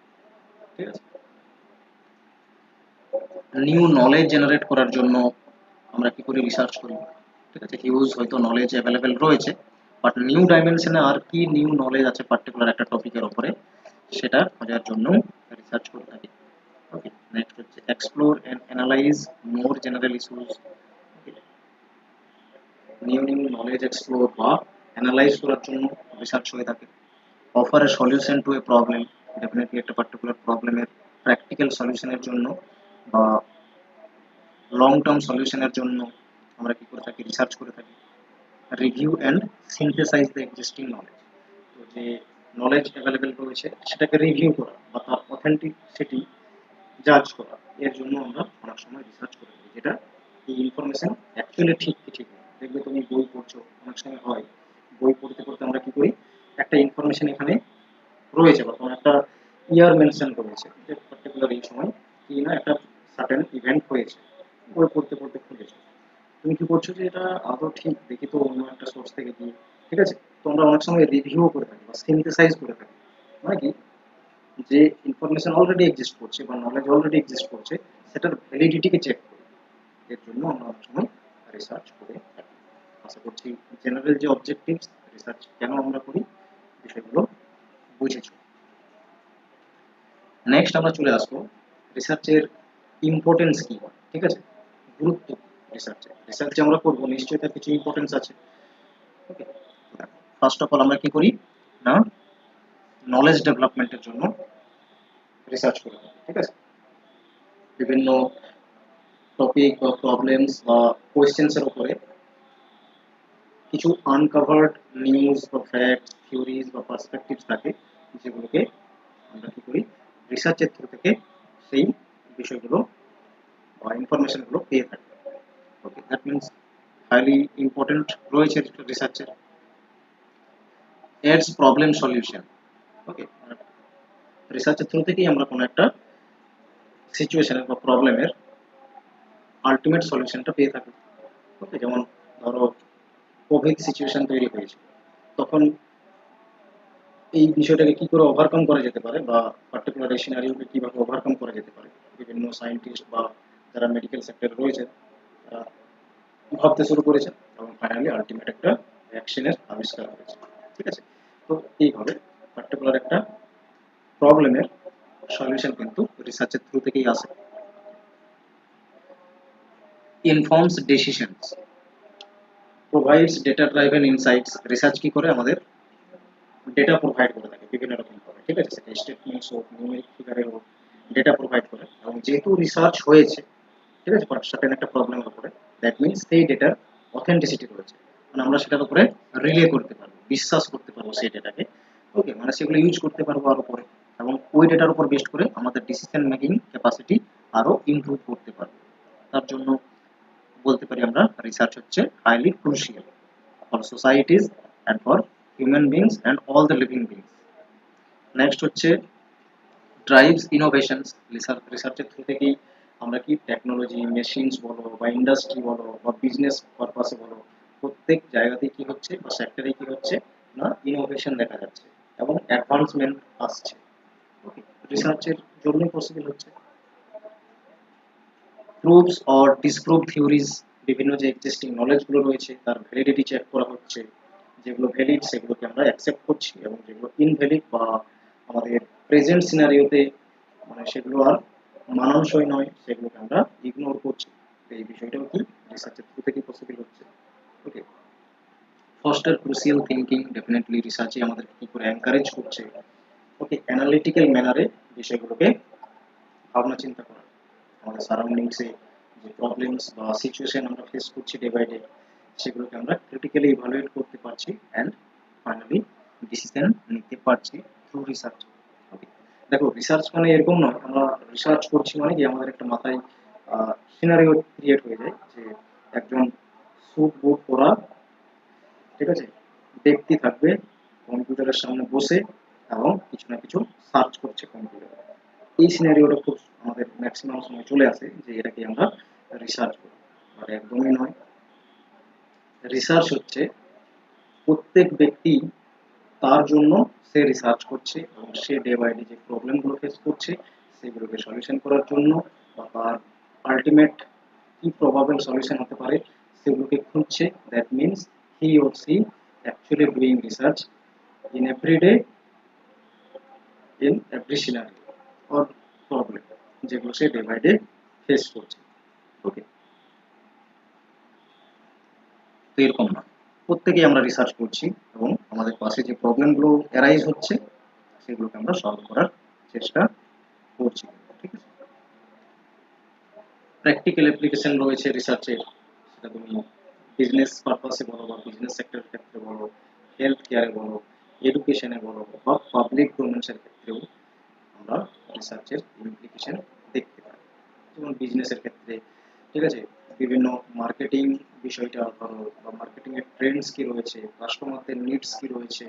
ঠিক আছে, নিউ নলেজ জেনারেট করার জন্য আমরা কি করে রিসার্চ করি। ঠিক আছে, হিউজ হয়তো নলেজ অ্যাভেলেবেল রয়েছে, বাট নিউ ডাইমেনশনে আর কি নিউ নলেজ আছে পার্টিকুলার একটা টপিকের উপরে সেটা খোঁজার জন্য রিসার্চ করে থাকি। ওকে, নেক্সট হচ্ছে explore and analyse more general issues. New new knowledge explore বা অ্যানালাইজ করার জন্য রিসার্চ হয়ে থাকে। Offer a solution to a problem, definitely একটা পার্টিকুলার প্রবলেমের প্র্যাকটিক্যাল সলিউশনের জন্য বা লং টার্ম সলিউশনের জন্য আমরা কি করে থাকি, রিসার্চ করে থাকি। Review and synthesise the existing knowledge, তো যে নলেজ অ্যাভেলেবেল রয়েছে সেটাকে রিভিউ করা বা তার অথেন্টিসিটি জাজ করা, এর জন্য আমরা অনেক সময় রিসার্চ করে থাকি, যেটা এই ইনফরমেশন অ্যাকচুয়ালি ঠিক কি ঠিক না। দেখবে তুমি বই পড়ছো, অনেক সময় হয় বই পড়তে পড়তে আমরা কি করি, একটা ইনফরমেশন এখানে রয়েছে বা কোনো একটা ইয়ার মেনশন করেছে যে পার্টিকুলার এই সময় কি না একটা সার্টেন ইভেন্ট হয়েছে, বই পড়তে পড়তে খুঁজেছো, তুমি কি করছো যে এটা আদৌ ঠিক দেখি তো অন্য একটা সোর্স থেকে গিয়ে। ঠিক আছে, তো আমরা অনেক সময় রিভিউ করে থাকি বা সিনথেসাইজ করে থাকি, মানে কি যে ইনফরমেশন অলরেডি এক্সিস্ট করছে বা নলেজ অলরেডি এক্সিস্ট করছে সেটার ভ্যালিডিটিকে চেক করি, এর জন্য আমরা অনেক সময় রিসার্চ করে থাকি। আশা করছি জেনারেল যে অবজেক্টিভস রিসার্চ কেন আমরা করি বিষয়গুলো বুঝেছো। নেক্সট আমরা চলে আসবো রিসার্চের ইম্পর্টেন্স কি হয়। ঠিক আছে, গুরুত্ব রিসার্চে আমরা করবো নিশ্চয়ই তার কিছু ইম্পর্টেন্স আছে। ওকে, ফার্স্ট অফ অল আমরা কি করি না, নলেজ ডেভেলপমেন্টের জন্য রিসার্চ করে থাকি। ঠিক আছে, বিভিন্ন টপিক বা প্রবলেমস বা কোয়েশ্চেন্স এর উপরে কিছু আনকভার্ড নিউজ বা ফ্যাক্টস থিওরিজ বা পার্সপেক্টিভস থাকে, যেগুলোকে আমরা কি করি রিসার্চের থ্রু থেকে সেই বিষয়গুলো বা ইনফরমেশনগুলো পেয়ে থাকি। ওকে, দ্যাট মিনস হাইলি ইম্পর্টেন্ট রয়েছে রিসার্চের। Ads problem solution. ওকে, রিসার্চের থ্রু থেকেই আমরা কোনো একটা সিচুয়েশনের বা প্রবলেমের আলটিমেট সলিউশনটা পেয়ে থাকি। ওকে, যেমন ধরো কোভিড সিচুয়েশন তৈরি হয়েছে, তখন এই বিষয়টাকে কি করে ওভারকাম করা যেতে পারে বা পার্টিকুলার এই সিনারিওকে কিভাবে ওভারকাম করা যেতে পারে, বিভিন্ন সায়েন্টিস্ট বা যারা মেডিকেল সেক্টরে রয়েছে তারা ভাবতে শুরু করেছে এবং ফাইনালি আলটিমেট একটা ভ্যাকসিনের আবিষ্কার হয়েছে। ঠিক আছে, তো এইভাবে পার্টিকুলার একটা প্রবলেমের সলিউশন কিন্তু রিসার্চের থ্রু থেকেই আসে। Informs decisions, provides data driven insights. Research কি করে আমাদের ডেটা প্রোভাইড করে থাকে বিভিন্ন রকম ভাবে। ঠিক আছে, সেটা স্টেটমেন্টস হোক নিউমেরিক ফিগারে হোক, ডেটা প্রোভাইড করে এবং যেহেতু রিসার্চ হয়েছে ঠিক আছে সার্টেন একটা প্রবলেমের উপরে, দ্যাট মিনস সেই ডেটার অথেন্টিসিটি রয়েছে, মানে আমরা সেটার উপরে রিলে করতে পারবো, বিশ্বাস করতে পারবো সেই ডেটাকে। ওকে, মানে সেগুলো ইউজ করতে পারবো আরো পরে এবং ওই ডেটার উপর বেস্ট করে আমাদের ডিসিশন মেকিং ক্যাপাসিটি আরো ইমপ্রুভ করতে পারবো। তার জন্য বলতে পারি আমরা রিসার্চ হচ্ছে highly crucial for societies and for human beings and all the living beings. Next হচ্ছে ড্রাইভস ইনোভেশনস। রিসার্চের থ্রু থেকেই আমরা কি টেকনোলজি মেশিনস বলো বা ইন্ডাস্ট্রি বলো বা বিজনেস পারপাসে বলো প্রত্যেক জায়গাতেই কি হচ্ছে বা সেক্টরে কি হচ্ছে না ইনোভেশন দেখা যাচ্ছে এবং অ্যাডভান্সমেন্ট আসছে। ওকে, রিসার্চের জন্যই পসিবল হচ্ছে। প্রুভস অর ডিসপ্রুভ থিওরিজ, বিভিন্ন যে এক্সিস্টিং নলেজগুলো রয়েছে তার ভ্যালিডিটি চেক করা হচ্ছে, যেগুলো ভ্যালিড সেগুলোকে আমরা অ্যাকসেপ্ট করছি এবং যেগুলো ইনভ্যালিড বা আমাদের প্রেজেন্ট সিনারিওতে মানে সেগুলো আর মানানসই নয় সেগুলোকে আমরা ইগনোর করছি। তো এই বিষয়টাও কি রিসার্চের থ্রু থেকে পসিবল হচ্ছে। ওকে, ফস্টার ক্রুশিয়াল থিঙ্কিং, ডেফিনেটলি রিসার্চে আমাদের কি করে এনকারেজ করছে ওকে অ্যানালিটিক্যাল ম্যানারে বিষয়গুলোকে ভাবনা চিন্তা করা, আমাদের সারাউন্ডিংসে যে প্রবলেমস বা সিচুয়েশন আমরা ফেস করছি ডে বাই ডে সেগুলোকে আমরা ক্রিটিক্যালি ইভালুয়েট করতে পারছি অ্যান্ড ফাইনালি ডিসিশন নিতে পারছি থ্রু রিসার্চ। ওকে, দেখো রিসার্চ মানে এরকম নয় আমরা রিসার্চ করছি মানে কি আমাদের একটা মাথায় সিনারিও ক্রিয়েট হয়ে যায় যে একজন স্যুট বুট পরা, ঠিক আছে, ব্যক্তি থাকবে কম্পিউটারের সামনে বসে এবং কিছু না কিছু সার্চ করছে কম্পিউটারে। এই সিনারিওটা খুব আমাদের ম্যাক্সিমাম সময় চলে আসে যে এটাকে আমরা রিসার্চ করি, বাট একদমই নয়। রিসার্চ হচ্ছে প্রত্যেক ব্যক্তি তার জন্য সে রিসার্চ করছে এবং সে ডে বাই ডে যে প্রবলেমগুলো ফেস করছে সেগুলোকে সলিউশন করার জন্য বা তার আলটিমেট কি প্রবাবল সলিউশন হতে পারে সেগুলোকে খুঁজছে। That means he or she actually doing research in every day, in every scenery or problem যেগুলো সে ডে বাই ডে ফেস করছে। ওকে, তো এরকম না, প্রত্যেকেই আমরা রিসার্চ করছি এবং আমাদের পাশে যে প্রবলেমগুলো অ্যারাইজ হচ্ছে সেগুলোকে আমরা সলভ করার চেষ্টা করছি, ঠিক আছে। প্র্যাকটিক্যাল অ্যাপ্লিকেশন রয়েছে রিসার্চের, সেটা তুমি বিজনেস পারপাসে বলো বা বিজনেস সেক্টরের ক্ষেত্রে বলো, হেলথ কেয়ারে বলো, এডুকেশনে বলো বা পাবলিক ডোমেন্সের ক্ষেত্রেও আমরা রিসার্চের ইমপ্লিকেশন দেখতে পাই। যেমন বিজনেসের ক্ষেত্রে, ঠিক আছে, বিভিন্ন মার্কেটিং বিষয়টা ধরো বা মার্কেটিং এর ট্রেন্ডস কি রয়েছে, কাস্টমারদের নিডস কি রয়েছে,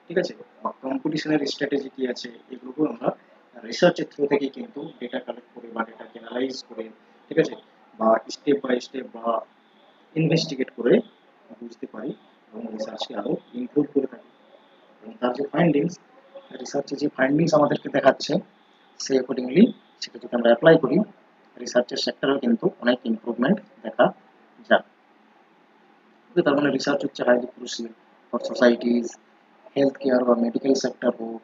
ঠিক আছে, বা কম্পিটিশনের স্ট্র্যাটেজি কি আছে, এগুলো আমরা রিসার্চের থ্রু থেকে কিন্তু ডেটা কালেক্ট করে বা ডেটাকে অ্যানালাইজ করে, ঠিক আছে, বা স্টেপ বাই স্টেপ বা ইনভেস্টিগেট করে বুঝতে পারি এবং রিসার্চকে আরো ইমপ্রুভ করে থাকি। এবং তার যে ফাইন্ডিংস, রিসার্চে যে ফাইন্ডিংস আমাদেরকে দেখাচ্ছে সেই অ্যাকর্ডিংলি সেটা যদি আমরা অ্যাপ্লাই করি রিসার্চের সেক্টরেও কিন্তু অনেক ইমপ্রুভমেন্ট দেখা যায়। তো তার মানে রিসার্চ হচ্ছে highly crucial for societies, health care বা মেডিকেল সেক্টর হোক,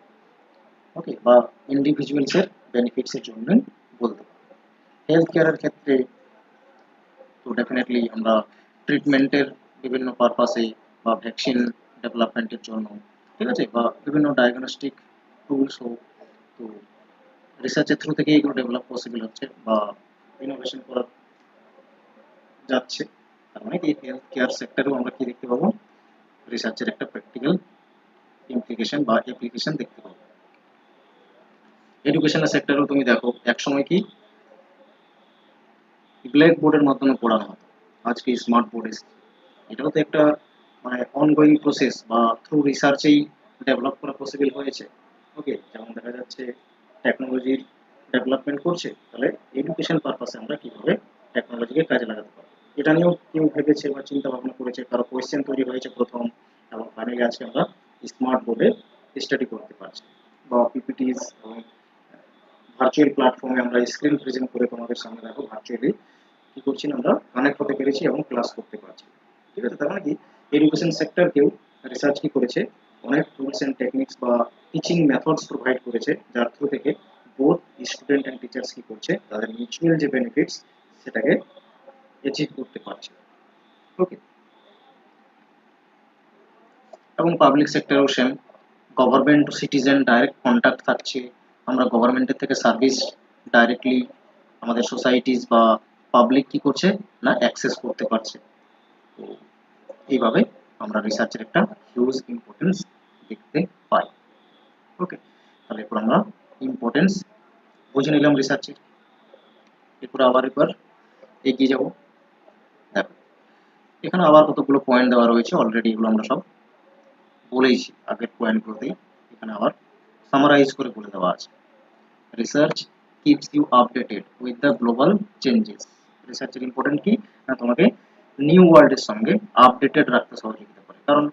ওকে, বা ইন্ডিভিজুয়ালসের বেনিফিটসের জন্য বলতে পারি। হেলথ কেয়ারের ক্ষেত্রে তো ডেফিনেটলি আমরা ট্রিটমেন্টের বিভিন্ন পারপাসে বা ভ্যাকসিন ডেভেলপমেন্টের জন্য, ঠিক আছে, বা বিভিন্ন ডায়াগনস্টিক টুলস হোক, তো রিসার্চের থ্রু থেকে এগুলো ডেভেলপ পসিবল হচ্ছে বা ইনোভেশন করা যাচ্ছে। তার মানে এই হেলথ কেয়ার সেক্টরেও আমরা কি দেখতে পাবো, রিসার্চের একটা প্র্যাকটিক্যাল ইমপ্লিকেশন বা অ্যাপ্লিকেশন দেখতে পাবো। এডুকেশনের সেক্টরেও তুমি দেখো একসময় কি ব্ল্যাক বোর্ডের মাধ্যমে পড়ানো হতো, আজকে স্মার্ট বোর্ড এসেছে। এটাও তো একটা মানে অনগোয়িং প্রসেস বা থ্রু রিসার্চেই ডেভেলপ করা পসিবল হয়েছে। ওকে, যেমন দেখা যাচ্ছে টেকনোলজির ডেভেলপমেন্ট করছে, তাহলে এডুকেশন পারপাসে আমরা কিভাবে টেকনোলজিকে কাজে লাগাতে পারবো এটা নিয়েও কেউ ভেবেছে বা চিন্তা ভাবনা করেছে, কারো কোয়েশ্চেন তৈরি হয়েছে প্রথম, এবং ফাইনালি আজকে আমরা স্মার্ট বোর্ডে স্টাডি করতে পারছি বা পিপিটিস এবং ভার্চুয়াল প্ল্যাটফর্মে আমরা স্ক্রিন প্রেজেন্ট করে তোমাদের সামনে দেখো ভার্চুয়ালি কি করছি না আমরা কানেক্ট হতে পেরেছি এবং ক্লাস করতে পারছি, ঠিক আছে। তার মানে কি এডুকেশন সেক্টরকেও রিসার্চ কি করেছে, অনেক টুলস এন্ড টেকনিক্স বা টিচিং মেথডস প্রোভাইড করেছে যার থ্রু থেকে বোথ স্টুডেন্ট এন্ড টিচার্স কি করছে তাদের মিউচুয়াল যে বেনিফিটস সেটাকে অ্যাচিভ করতে পারছে। ওকে, এবং পাবলিক সেক্টরেও same, government to citizen direct contact থাকছে, আমরা গভর্নমেন্টের থেকে সার্ভিস ডাইরেক্টলি আমাদের সোসাইটিস বা পাবলিক কি করছে না অ্যাক্সেস করতে পারছে। তো এইভাবে আমরা রিসার্চের একটা হিউজ ইম্পর্টেন্স দেখতে পাই। ওকে, তাহলে এরপর আমরা ইম্পর্টেন্স বুঝে নিলাম রিসার্চের, এরপর একবার এগিয়ে যাব। দেখো এখানে আবার কতগুলো পয়েন্ট দেওয়া রয়েছে, অলরেডি এগুলো আমরা সব বলেইছি আগের পয়েন্টগুলোতেই, এখানে আবার সামারাইজ করে বলে দেওয়া আছে। Research keeps you updated with the global changes. রিসার্চের ইম্পর্টেন্ট কি না তোমাকে নিউ ওয়ার্ল্ডের সঙ্গে আপডেটেড রাখতে সহযোগিতা করে, কারণ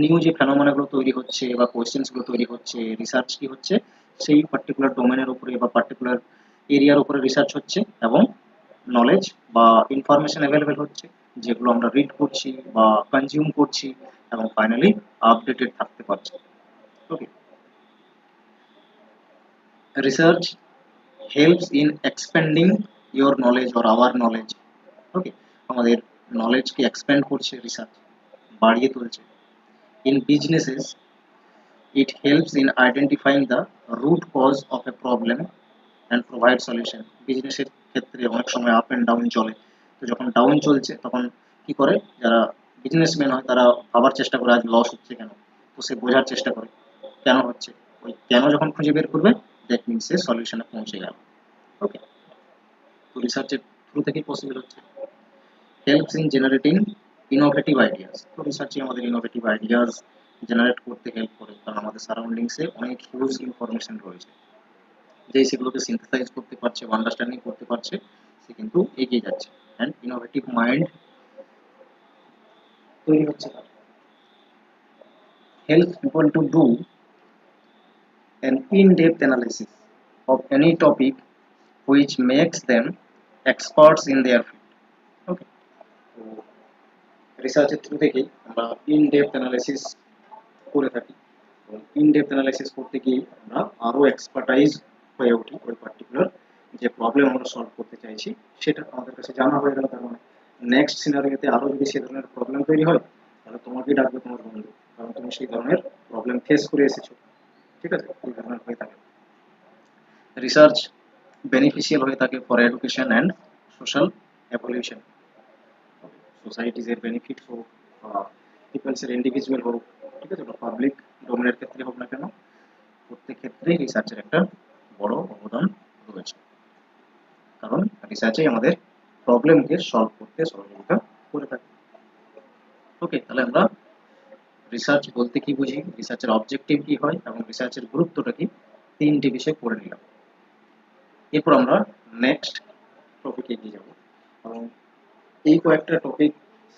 নিউ যে ফেনোমেনাগুলো তৈরি হচ্ছে বা কোয়েশ্চেন্সগুলো তৈরি হচ্ছে, রিসার্চ কি হচ্ছে সেই পার্টিকুলার ডোমেনের উপরে বা পার্টিকুলার এরিয়ার উপরে রিসার্চ হচ্ছে এবং নলেজ বা ইনফরমেশন অ্যাভেলেবেল হচ্ছে যেগুলো আমরা রিড করছি বা কনজিউম করছি এবং ফাইনালি আপডেটেড থাকতে পারছি। Okay, research helps in expanding your knowledge or our knowledge. Okay, আমাদের নলেজকে এক্সপ্যান্ড করছে রিসার্চ, বাড়িয়ে তুলছে। In businesses it helps in identifying the root cause of a problem and provide solution. বিজনেসের ক্ষেত্রে অনেক সময় আপ এন্ড ডাউন চলে, তো যখন ডাউন চলছে তখন কি করে যারা বিজনেসম্যান হয়, তারা ভাবার চেষ্টা করে আজ লস হচ্ছে কেন, তো সে বোঝার চেষ্টা করে কেন হচ্ছে। ওই কেন যখন খুঁজে বের করবে, দ্যাট মিনস সে সলিউশনে পৌঁছে গেল। ওকে, তো রিসার্চের থ্রু থেকেই পসিবল হচ্ছে। Helps in generating innovative ideas, তো রিসার্চে আমাদের ইনোভেটিভ আইডিয়াস জেনারেট করতে হেল্প করে, কারণ আমাদের সারাউন্ডিংসে অনেক হিউজ ইনফরমেশন রয়েছে, যেই সেগুলোকে সিনথেসাইজ করতে পারছে বা আন্ডারস্ট্যান্ডিং করতে পারছে, সে কিন্তু এগিয়ে যাচ্ছে, অ্যান্ড ইনোভেটিভ মাইন্ড তৈরি হচ্ছে তার। Help people to do an in-depth analysis of any topic which makes them experts in their field. Okay, তো রিসার্চের থ্রু থেকেই আমরা ইন ডেপথ অ্যানালাইসিস করে থাকি, এবং ইন ডেপথ অ্যানালাইসিস করতে গিয়ে আমরা আরও এক্সপার্টাইজ হয়ে উঠি ওই পার্টিকুলার যে প্রবলেম আমরা সলভ করতে চাইছি সেটা আমাদের কাছে জানা হয়ে গেল। তার মানে নেক্সট সিনারিওতে আরও যদি সে ধরনের প্রবলেম তৈরি হয়, তাহলে তোমাকেই ডাকবে তোমার বন্ধু, কারণ তুমি সেই ধরনের প্রবলেম ফেস করে এসেছো। ঠিক আছে, এই ধরনের হয়ে থাকে। রিসার্চ বেনিফিশিয়াল হয়ে থাকে for education and social evolution, সোসাইটিজের বেনিফিট হোক বা পিপলসের ইন্ডিভিজুয়াল হোক, ঠিক আছে, বা পাবলিক ডোমেনের ক্ষেত্রে হোক না কেন, প্রত্যেক ক্ষেত্রেই রিসার্চের একটা বড় অবদান রয়েছে, কারণ রিসার্চেই আমাদের প্রবলেমকে সলভ করতে সহযোগিতা করে থাকে। ওকে, তাহলে আমরা রিসার্চ বলতে কি বুঝি, রিসার্চের অবজেক্টিভ কি হয় এবং রিসার্চের গুরুত্বটা কি, তিনটি বিষয় পড়ে নিলাম। এরপর আমরা নেক্সট টপিকে এগিয়ে যাব, এবং এই কয়েকটা টপিক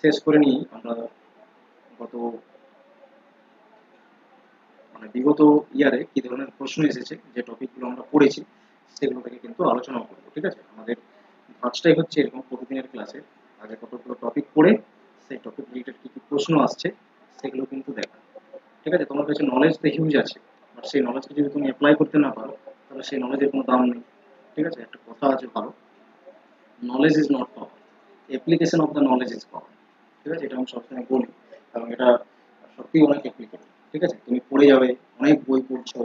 শেষ করে নিয়ে আমরা গত বিগত ইয়ারে কি ধরনের প্রশ্ন এসেছে, যে টপিকগুলো আমরা পড়েছি সেগুলো থেকে কিন্তু আলোচনা করবো। ঠিক আছে, আমাদের ধাঁচটাই হচ্ছে এরকম, প্রতিদিনের ক্লাসে আগে কতগুলো টপিক পড়ে সেই টপিক রিলেটেড কি কি প্রশ্ন আসছে সেগুলো কিন্তু দেখা। ঠিক আছে, তোমার কাছে নলেজ তো হিউজ আছে, বাট সেই নলেজকে যদি তুমি অ্যাপ্লাই করতে না পারো, তাহলে সেই নলেজের কোনো দাম নেই। ঠিক আছে, একটা কথা আছে ভালো, knowledge is not power, application of the knowledge is power. ঠিক আছে, এটা আমি সবসময় বলি, কারণ এটা সত্যিই অনেক অ্যাপ্লিকেবল। ঠিক আছে, তুমি পড়ে যাবে, অনেক বই পড়ছো,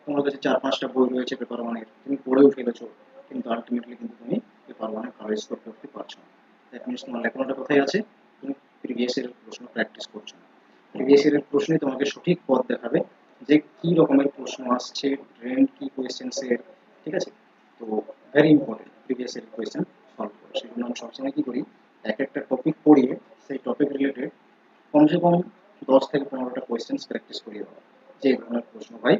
তোমার কাছে 4-5টা বই রয়েছে পেপার ওয়ানের, তুমি পড়েও ফেলেছো, কিন্তু আলটিমেটলি কিন্তু তুমি পেপার ওয়ানে ভালো স্কোর করতে পারছো না। দ্যাট মিনস তোমার লেখানোটা কোথায় আছে, তুমি প্রিভিয়াস ইয়ারের প্রশ্ন প্র্যাকটিস করছো না। প্রিভিয়াস ইয়ারের প্রশ্নই তোমাকে সঠিক পথ দেখাবে যে কি রকমের প্রশ্ন আসছে, ট্রেন্ড কি কোয়েশ্চেন্সের। ঠিক আছে, তো ভেরি ইম্পর্টেন্ট প্রিভিয়াস ইয়ারের কোয়েশ্চেন সলভ করা। সেই জন্য আমি সবসময় কি করি, এক একটা টপিক পড়িয়ে সেই টপিক রিলেটেড কমসে কম 10 থেকে 15টা কোয়েশ্চেন্স প্র্যাকটিস করিয়ে দেওয়া, যে এই ধরনের প্রশ্ন ভাই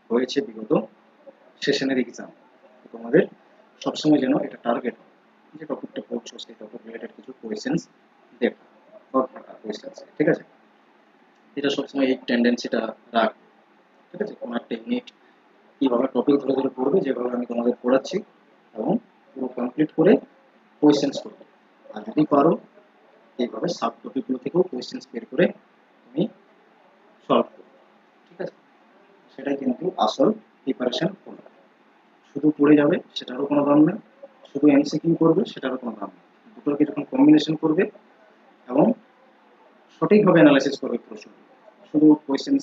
হয়েছে বিগত সেশনের এক্সাম। তোমাদের সবসময় যেন এটা টার্গেট হয়, যে টপিকটা পড়ছো সেই টপিক রিলেটেড কিছু কোয়েশ্চেন্স দেখা বা ঘাটা কোয়েশ্চেন্স। ঠিক আছে, এটা সবসময় এই টেন্ডেন্সিটা রাখবে। ঠিক আছে, কোনো একটা ইউনিট কীভাবে টপিক ধরে ধরে পড়বে, যেভাবে আমি তোমাদের পড়াচ্ছি, এবং পুরো কমপ্লিট করে কোয়েশ্চেন্স করবে। আর যদি পারো এইভাবে সাব টপিকগুলো থেকেও কোয়েশ্চেন্স বের করে তুমি সলভ করবে। ঠিক আছে, সেটাই কিন্তু আসল প্রিপারেশন করবে। শুধু পড়ে যাবে সেটারও কোনো দাম নেই, শুধু এমসিকিউ করবে সেটারও কোনো দাম নেই। দুটোকে যখন কম্বিনেশন করবে এবং সঠিকভাবে অ্যানালাইসিস করবে প্রশ্ন, শুধু কোয়েশ্চেন্স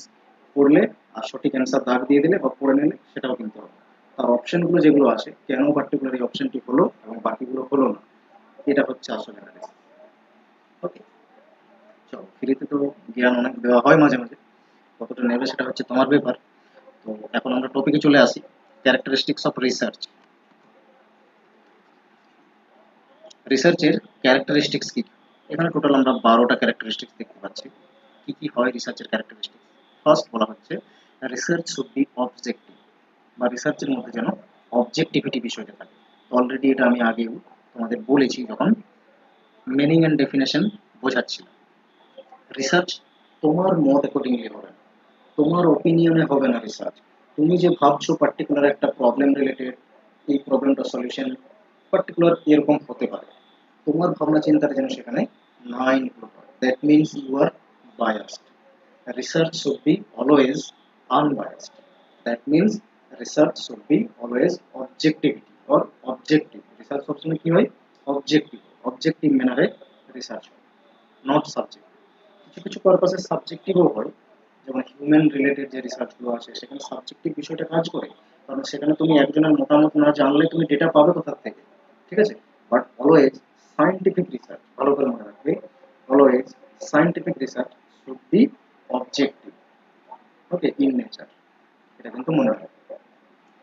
পড়লে আর সঠিক অ্যান্সার দাগ দিয়ে দিলে বা পড়ে নিলে সেটাও কিন্তু হবে। তার অপশনগুলো যেগুলো আছে, কেন পার্টিকুলার এই অপশনটি হলো এবং বাকিগুলো হলো না, এটা হচ্ছে আসল অ্যানালাইসিস। ওকে, চলো, ফ্রিতে তো জ্ঞান অনেক দেওয়া হয় মাঝে মাঝে, কতটা নেবে সেটা হচ্ছে তোমার ব্যাপার। তো এখন আমরা টপিকে চলে আসি, ক্যারেক্টারিস্টিক্স অফ রিসার্চ। রিসার্চের ক্যারেক্টারিস্টিক্স কি? এখানে টোটাল আমরা 12টা ক্যারেক্টারিস্টিক্স দেখতে পাচ্ছি। কি কি হয় রিসার্চের ক্যারেক্টারিস্টিক্স? ফার্স্ট বলা হচ্ছে রিসার্চ শুড বি অবজেক্টিভ, বা রিসার্চের মধ্যে যেন অবজেক্টিভিটি বিষয়টা থাকে। অলরেডি এটা আমি আগেও তোমাদের বলেছি যখন মিনিং অ্যান্ড ডেফিনেশন বোঝাচ্ছিলাম। রিসার্চ তোমার মত অ্যাকর্ডিংলি হবে না, তোমার ওপিনিয়নে হবে না রিসার্চ। তুমি যে ভাবছো পার্টিকুলার একটা প্রবলেম রিলেটেড, এই প্রবলেমটা সলিউশন পার্টিকুলার এরকম হতে পারে, তোমার ভাবনা চিন্তাটা যেন সেখানে না ইনক্লুড হয়। That means you are biased. Research should be always unbiased. That means research should be always objectivity or objective. Research সবসময় কি হয়, অবজেক্টিভ, অবজেক্টিভ ম্যানারে রিসার্চ হয়, নট সাবজেক্ট। কিছু কিছু পারপাসে সাবজেক্টিভও হয়, যেমন হিউম্যান রিলেটেড যে রিসার্চগুলো আছে সেখানে সাবজেক্টিভ বিষয়টা কাজ করে, কারণ সেখানে তুমি একজনের মতামত না জানলে তুমি ডেটা পাবে কোথা থেকে। ঠিক আছে, বাট অলওয়েজ সায়েন্টিফিক রিসার্চ, ভালো করে মনে রাখবে, always scientific research should B objective, okay, in nature. এটা কিন্তু মনে রাখবে।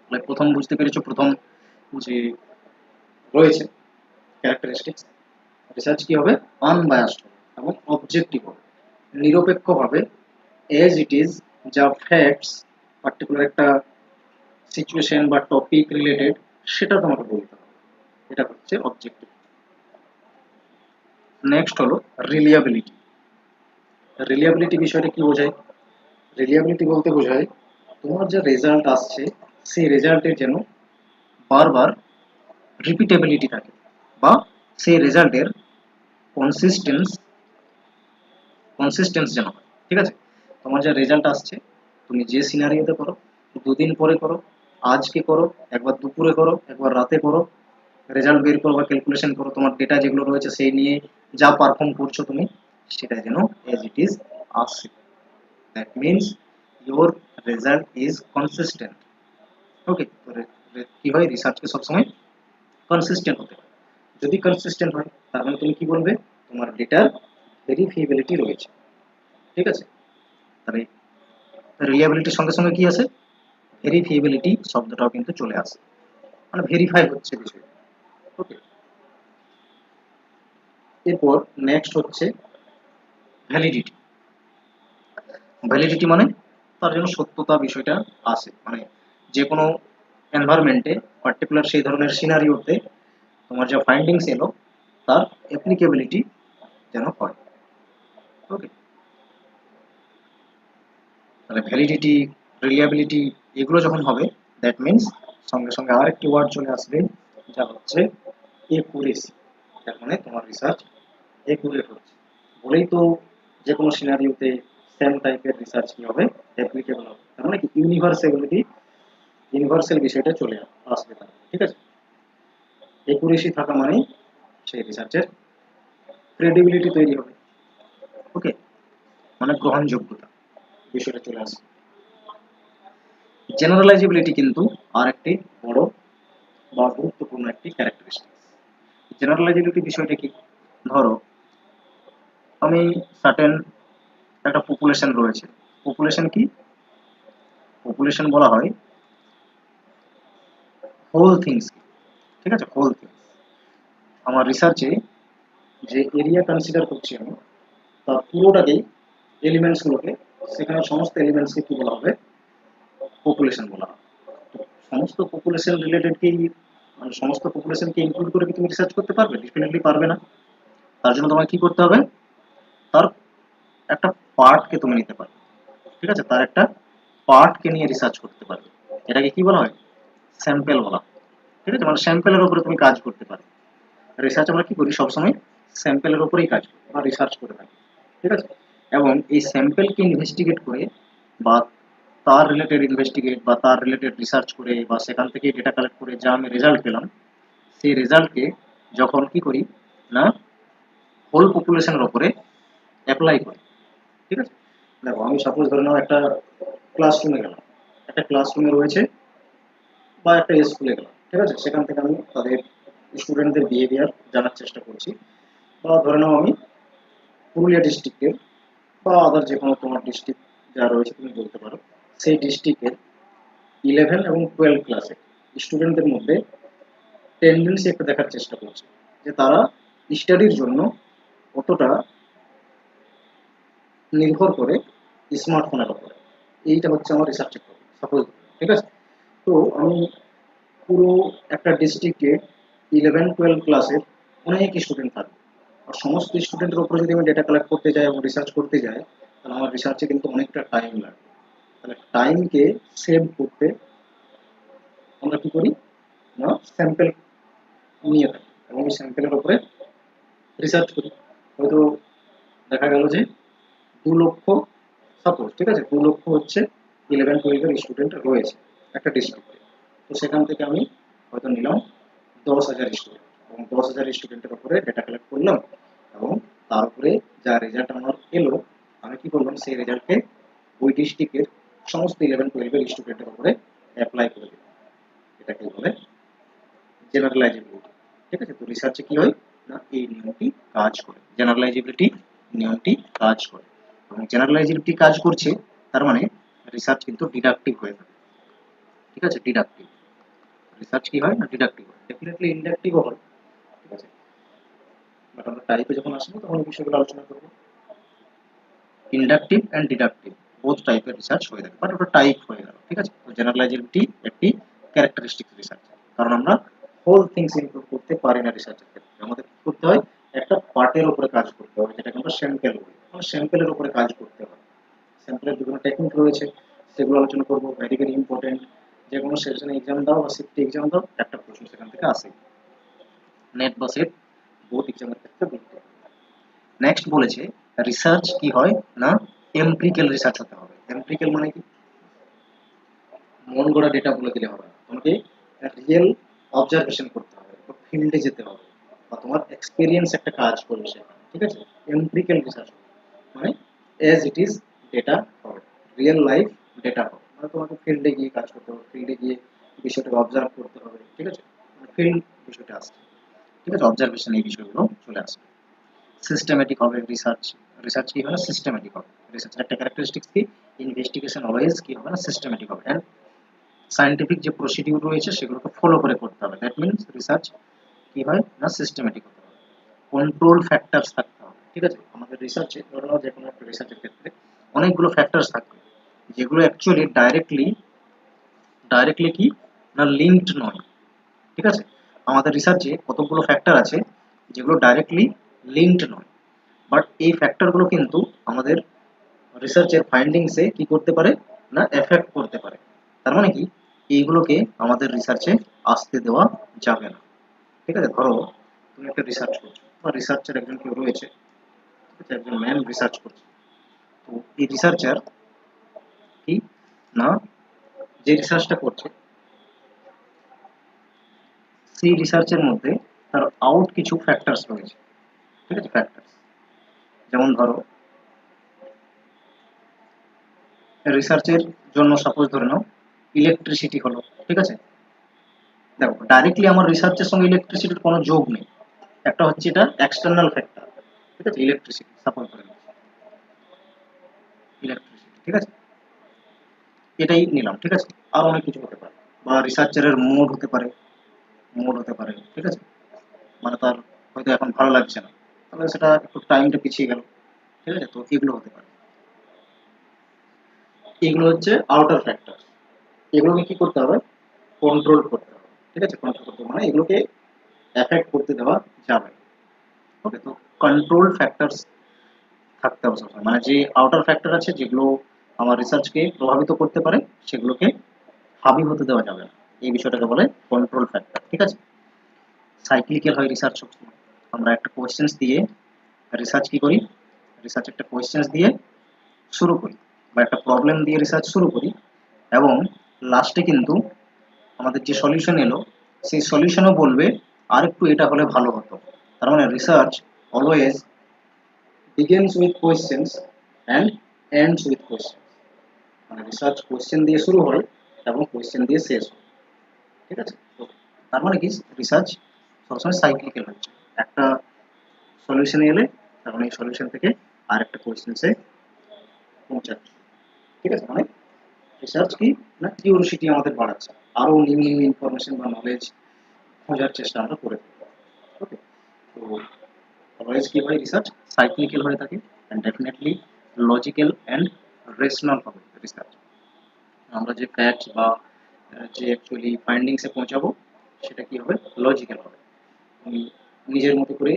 তাহলে প্রথম বুঝতে পেরেছো, প্রথম যে রয়েছে ক্যারেক্টারিস্টিক্স, রিসার্চ কি হবে, আনবায়াসড হবে এবং অবজেক্টিভ হবে, নিরপেক্ষভাবে এজ ইট ইজ, যা ফ্যাক্টস পার্টিকুলার একটা সিচুয়েশন বা টপিক রিলেটেড সেটা তোমাকে বলতে হবে, এটা হচ্ছে অবজেক্টিভ। নেক্সট হলো রিলিয়াবিলিটি। রিলিয়াবিলিটি বিষয়টা কি বোঝায়? রিলিয়াবিলিটি বলতে বোঝায় তোমার যে রেজাল্ট আসছে সেই রেজাল্টের যেন বারবার রিপিটেবিলিটি থাকে, বা সেই রেজাল্টের কনসিস্টেন্স কনসিস্টেন্স যেন হয়। ঠিক আছে, তোমার যে রেজাল্ট আসছে তুমি যে সিনারিওতে করো, দুদিন পরে করো, আজকে করো, একবার দুপুরে করো, একবার রাতে করো, রেজাল্ট বের করো বা ক্যালকুলেশন করো, তোমার ডেটা যেগুলো রয়েছে সেই নিয়ে যা পারফর্ম করছো তুমি, সেটা যেন এজ ইট ইজ আসে। That means your result is consistent. Okay, তো কি হয়, রিসার্চকে সবসময় কনসিস্টেন্ট হতে হয়। যদি কনসিস্টেন্ট হয় তার মানে তুমি কি বলবে, তোমার ডেটার ভেরিফিএবিলিটি রয়েছে। ঠিক আছে, তাহলে রিলিয়াবিলিটির সঙ্গে সঙ্গে কি আছে, ভেরিফিএবিলিটি শব্দটাও কিন্তু চলে আসে, মানে ভেরিফাই হচ্ছে বিষয়। ওকে, এরপর নেক্সট হচ্ছে ভ্যালিডিটি। ভ্যালিডিটি মানে তার জন্য সত্যতা বিষয়টা আসে, মানে যে কোনো এনভায়রনমেন্টে পার্টিকুলার সেই ধরনের সিনারিওতে তোমার যা ফাইন্ডিংস এলো তার অ্যাপ্লিকেবিলিটি যেন হয়। ওকে, তাহলে ভ্যালিডিটি, রিলিয়াবিলিটি এগুলো যখন হবে, দ্যাট মিনস সঙ্গে সঙ্গে আরেকটি ওয়ার্ড চলে আসবে, যা হচ্ছে একুরেসি। তার মানে তোমার রিসার্চ একুরেট হচ্ছে বলেই তো যে কোনো সিনারিওতে সেম টাইপের রিসার্চ কি হবে, অ্যাপ্লিকেবল হবে। তার মানে কি ইউনিভার্সালিটি, ইউনিভার্সাল বিষয়টা চলে আসবে তার। ঠিক আছে, একুরেসি থাকা মানে সেই রিসার্চের ক্রেডিবিলিটি তৈরি হবে। ওকে, মানে গ্রহণযোগ্যতা বিষয়টা চলে আসবে। জেনারেলাইজেবিলিটি কিন্তু আর একটি বড় বা গুরুত্বপূর্ণ একটি ক্যারেক্টারিস্টিক্স। জেনারেলাইজেবিলিটি বিষয়টা কি, ধরো আমি সার্টেন একটা পপুলেশন রয়েছে, পপুলেশন কি, পপুলেশন বলা হয় হোল থিংস। ঠিক আছে, হোল থিংস। আমার রিসার্চে যে এরিয়া কনসিডার করছি আমি, তার পুরোটাকেই, এলিমেন্টসগুলোকে, সেখানে সমস্ত এলিমেন্টসকে কি বলা হবে, পপুলেশন বলা হয়। তো সমস্ত পপুলেশন রিলেটেড কি, মানে সমস্ত পপুলেশনকে ইনক্লুড করে কি তুমি রিসার্চ করতে পারবে? ডেফিনেটলি পারবে না। তার জন্য তোমাকে কি করতে হবে, তার একটা পার্টকে তুমি নিতে পারবে। ঠিক আছে, তার একটা পার্টকে নিয়ে রিসার্চ করতে পারবে। এটাকে কি বলা হয়, স্যাম্পেল বলা হয়। ঠিক আছে, মানে স্যাম্পেলের উপরে তুমি কাজ করতে পারো। রিসার্চ আমরা কি করি, সবসময় স্যাম্পেলের উপরেই কাজ করি বা রিসার্চ করে থাকি। ঠিক আছে, এবং এই স্যাম্পেলকে ইনভেস্টিগেট করে বা তার রিলেটেড ইনভেস্টিগেট বা তার রিলেটেড রিসার্চ করে বা সেখান থেকে ডেটা কালেক্ট করে যা আমি রেজাল্ট পেলাম, সেই রেজাল্টকে যখন কি করি না, হোল পপুলেশনের ওপরে অ্যাপ্লাই করি। ঠিক আছে, দেখো আমি সাপোজ ধরে নাও একটা ক্লাসরুমে গেলাম, একটা ক্লাসরুমে রয়েছে বা একটা স্কুলে গেলাম। ঠিক আছে, সেখান থেকে আমি তাদের স্টুডেন্টদের বিহেভিয়ার জানার চেষ্টা করছি। বা ধরে নাও আমি পুরুলিয়া ডিস্ট্রিক্টের বা আদার যে কোনো তোমার ডিস্ট্রিক্ট যা রয়েছে তুমি বলতে পারো, সেই ডিস্ট্রিক্টের 11 এবং 12 ক্লাসে স্টুডেন্টদের মধ্যে টেন্ডেন্সি একটা দেখার চেষ্টা করছি যে তারা স্টাডির জন্য কতটা নির্ভর করে স্মার্টফোনের উপরে। এইটা হচ্ছে আমার রিসার্চের টপিক সাপোজ। ঠিক আছে, তো আমি পুরো একটা ডিস্ট্রিক্টে 11-12 ক্লাসের অনেক স্টুডেন্ট থাকবে, আর সমস্ত স্টুডেন্টের উপরে যদি আমি ডেটা কালেক্ট করতে যাই এবং রিসার্চ করতে যাই, তাহলে আমার রিসার্চে কিন্তু অনেকটা টাইম লাগবে। তাহলে টাইমকে সেভ করতে আমরা কি করি না, স্যাম্পেল নিয়ে থাকি এবং এই স্যাম্পেলের উপরে রিসার্চ করি। হয়তো দেখা গেল যে 2 লক্ষ, সাপোজ, ঠিক আছে, 2 লক্ষ হচ্ছে 11-12 স্টুডেন্ট রয়েছে একটা ডিস্ট্রিক্টে। তো সেখান থেকে আমি হয়তো নিলাম 10,000 স্টুডেন্ট এবং 10,000 স্টুডেন্টের উপরে ডেটা কালেক্ট করলাম এবং তার উপরে যা রেজাল্ট আমার এলো, আমি কি করলাম, সেই রেজাল্টকে ওই ডিস্ট্রিক্টের সমস্ত 11-12 স্টুডেন্টের উপরে অ্যাপ্লাই করে দিলাম। এটাকে বলে জেনারেলাইজেবিলিটি। ঠিক আছে, তো রিসার্চে কি হয় না, এই নিয়মটি কাজ করে, জেনারেলাইজেবিলিটি নিয়মটি কাজ করে এবং জেনারেলাইজেবিলিটি কাজ করছে, তার মানে রিসার্চ কিন্তু ডিডাক্টিভ হয়ে থাকে। ঠিক আছে, ডিডাক্টিভ রিসার্চ কি হয় না, ডিডাক্টিভ হয়, ডেফিনেটলি ইনডাক্টিভও হয়। ঠিক আছে, বাট আমরা টাইপে যখন আসবো তখন এই বিষয়গুলো আলোচনা করবো। ইন্ডাকটিভ অ্যান্ড ডিডাকটিভ বোথ টাইপের রিসার্চ হয়ে থাকে, বাট ওটা টাইপ হয়ে গেল। ঠিক আছে, তো জেনারেলাইজেবিলিটি একটি ক্যারেক্টারিস্টিক রিসার্চ, কারণ আমরা হোল থিংস ইনক্লুড করতে পারি না রিসার্চের ক্ষেত্রে। আমাদের কি করতে হয়, একটা পার্টের উপরে কাজ করতে হয়, যেটাকে আমরা স্যাম্পেল বলি। স্যাম্পেলের উপরে কাজ করতে হয়। স্যাম্পেলের বিভিন্ন টেকনিক রয়েছে, সেগুলো আলোচনা করবো। Very very important. যে কোনো সেশনে এক্সাম দাও বা সিফটি এক্সাম দাও, একটা প্রশ্ন সেখান থেকে আসে, নেট বা সেট বোথ এক্সামের ক্ষেত্রে বলতে। নেক্সট বলেছে রিসার্চ কি হয় না, এমপ্রিক্যাল রিসার্চ হতে হবে। এমপ্রিক্যাল মানে কি, মন গড়া ডেটা বলে দিলে হবে না, তোমাকে রিয়েল অবজারভেশন করতে হবে, ফিল্ডে যেতে হবে, বা তোমার এক্সপিরিয়েন্স একটা কাজ করবে সেখানে। ঠিক আছে, এমপ্রিক্যাল রিসার্চ মানে এজ ইট ইজ ডেটা হবে, রিয়েল লাইফ ডেটা হবে, মানে তোমাকে ফিল্ডে গিয়ে কাজ করতে হবে, ফিল্ডে গিয়ে বিষয়টাকে অবজার্ভ করতে হবে। ঠিক আছে, ফিল্ড বিষয়টা আসছে। ঠিক আছে, অবজারভেশন এই বিষয়গুলো চলে আসবে। সিস্টেমেটিক হবে রিসার্চ। রিসার্চ কি হবে, সিস্টেমেটিক হবে। রিসার্চের একটা ক্যারেক্টারিস্টিক্স কি, ইনভেস্টিগেশন অলওয়েজ কি হবে না, সিস্টেমেটিক হবে, এন্ড সায়েন্টিফিক যে প্রসিডিউর রয়েছে সেগুলোকে ফলো করে করতে হবে। দ্যাট মিনস রিসার্চ কি হয় না, সিস্টেমেটিক হতে হবে। কন্ট্রোল ফ্যাক্টরস থাকতে হবে। ঠিক আছে, আমাদের রিসার্চে ধরে নাও যে কোনো একটা রিসার্চের ক্ষেত্রে অনেকগুলো ফ্যাক্টরস থাকবে, যেগুলো অ্যাকচুয়ালি ডাইরেক্টলি কি না, লিঙ্কড নয়। ঠিক আছে, আমাদের রিসার্চে কতগুলো ফ্যাক্টর আছে যেগুলো ডাইরেক্টলি লিঙ্কড নয়, বাট এই ফ্যাক্টরগুলো কিন্তু আমাদের রিসার্চের ফাইন্ডিংসে কি করতে পারে না, এফেক্ট করতে পারে। তার মানে কি, এইগুলোকে আমাদের রিসার্চে আসতে দেওয়া যাবে না। ঠিক আছে, ধরো তুমি একটা রিসার্চ করছো বা রিসার্চার একজন কেউ রয়েছে, ঠিক আছে, একজন ম্যান রিসার্চ করছে। তো এই রিসার্চার কি না, যে রিসার্চটা করছে সেই রিসার্চের মধ্যে তার আউট কিছু ফ্যাক্টরস রয়েছে। ঠিক আছে, ফ্যাক্টরস যেমন ধরো রিসার্চের জন্য সাপোজ ধরে নাও ইলেকট্রিসিটি হলো। ঠিক আছে, দেখো ডাইরেক্টলি আমার রিসার্চের সঙ্গে ইলেকট্রিসিটির কোনো যোগ নেই, একটা হচ্ছে এটা এক্সটার্নাল ফ্যাক্টর। ঠিক আছে, ইলেকট্রিসিটি সাপোজ ধরে ইলেকট্রিসিটি। ঠিক আছে, এটাই নিলাম। ঠিক আছে, আর অনেক কিছু হতে পারে, বা রিসার্চারের মোড হতে পারে, ঠিক আছে, মানে তার হয়তো এখন ভালো লাগছে না, তাহলে সেটা একটু টাইমটা পিছিয়ে গেল। ঠিক আছে, তো এগুলো হতে পারে। এগুলো হচ্ছে আউটার ফ্যাক্টর, এগুলোকে কি করতে হবে, কন্ট্রোল করতে হবে। ঠিক আছে, কন্ট্রোল করতে হবে মানে এগুলোকে এফেক্ট করতে দেওয়া যাবে। ওকে, তো কন্ট্রোল ফ্যাক্টরস থাকতে হবে সবসময়, মানে যে আউটার ফ্যাক্টর আছে যেগুলো আমার রিসার্চকে প্রভাবিত করতে পারে সেগুলোকে হাবি হতে দেওয়া যাবে না, এই বিষয়টাকে বলে কন্ট্রোল ফ্যাক্টর। ঠিক আছে, সাইক্লিক্যাল হয় রিসার্চ সবসময়। আমরা একটা কোয়েশ্চেন্স দিয়ে রিসার্চ কি করি, রিসার্চ একটা কোয়েশ্চেন্স দিয়ে শুরু করি, বা একটা প্রবলেম দিয়ে রিসার্চ শুরু করি, এবং লাস্টে কিন্তু আমাদের যে সলিউশন এলো সেই সলিউশনও বলবে আর একটু এটা হলে ভালো হতো। তার মানে research always begins with questions and ends with questions, মানে রিসার্চ কোয়েশ্চেন দিয়ে শুরু হয় এবং কোয়েশ্চেন দিয়ে শেষ হয়। ঠিক আছে, তো তার মানে কি, রিসার্চ সবসময় সাইক্লিক্যাল হচ্ছে, একটা সলিউশন এলে তার মানে এই সলিউশন থেকে আর একটা কোয়েশ্চেন্সে পৌঁছাচ্ছে। ঠিক আছে, মানে রিসার্চ কি না, কিউরিওসিটি আমাদের বাড়াচ্ছে, আরো নিউ নিউ ইনফরমেশন বা নলেজ খোঁজার চেষ্টা আমরা করে থাকি। ওকে, তো অলওয়েজ কি হয়, রিসার্চ সাইক্লিক্যাল হয়ে থাকে, and definitely logical and rational হবে রিসার্চ। আমরা যে ফ্যাক্টস বা যে অ্যাকচুয়ালি ফাইন্ডিংসে পৌঁছাবো সেটা কি হবে, লজিক্যাল হবে। তুমি নিজের মতো করে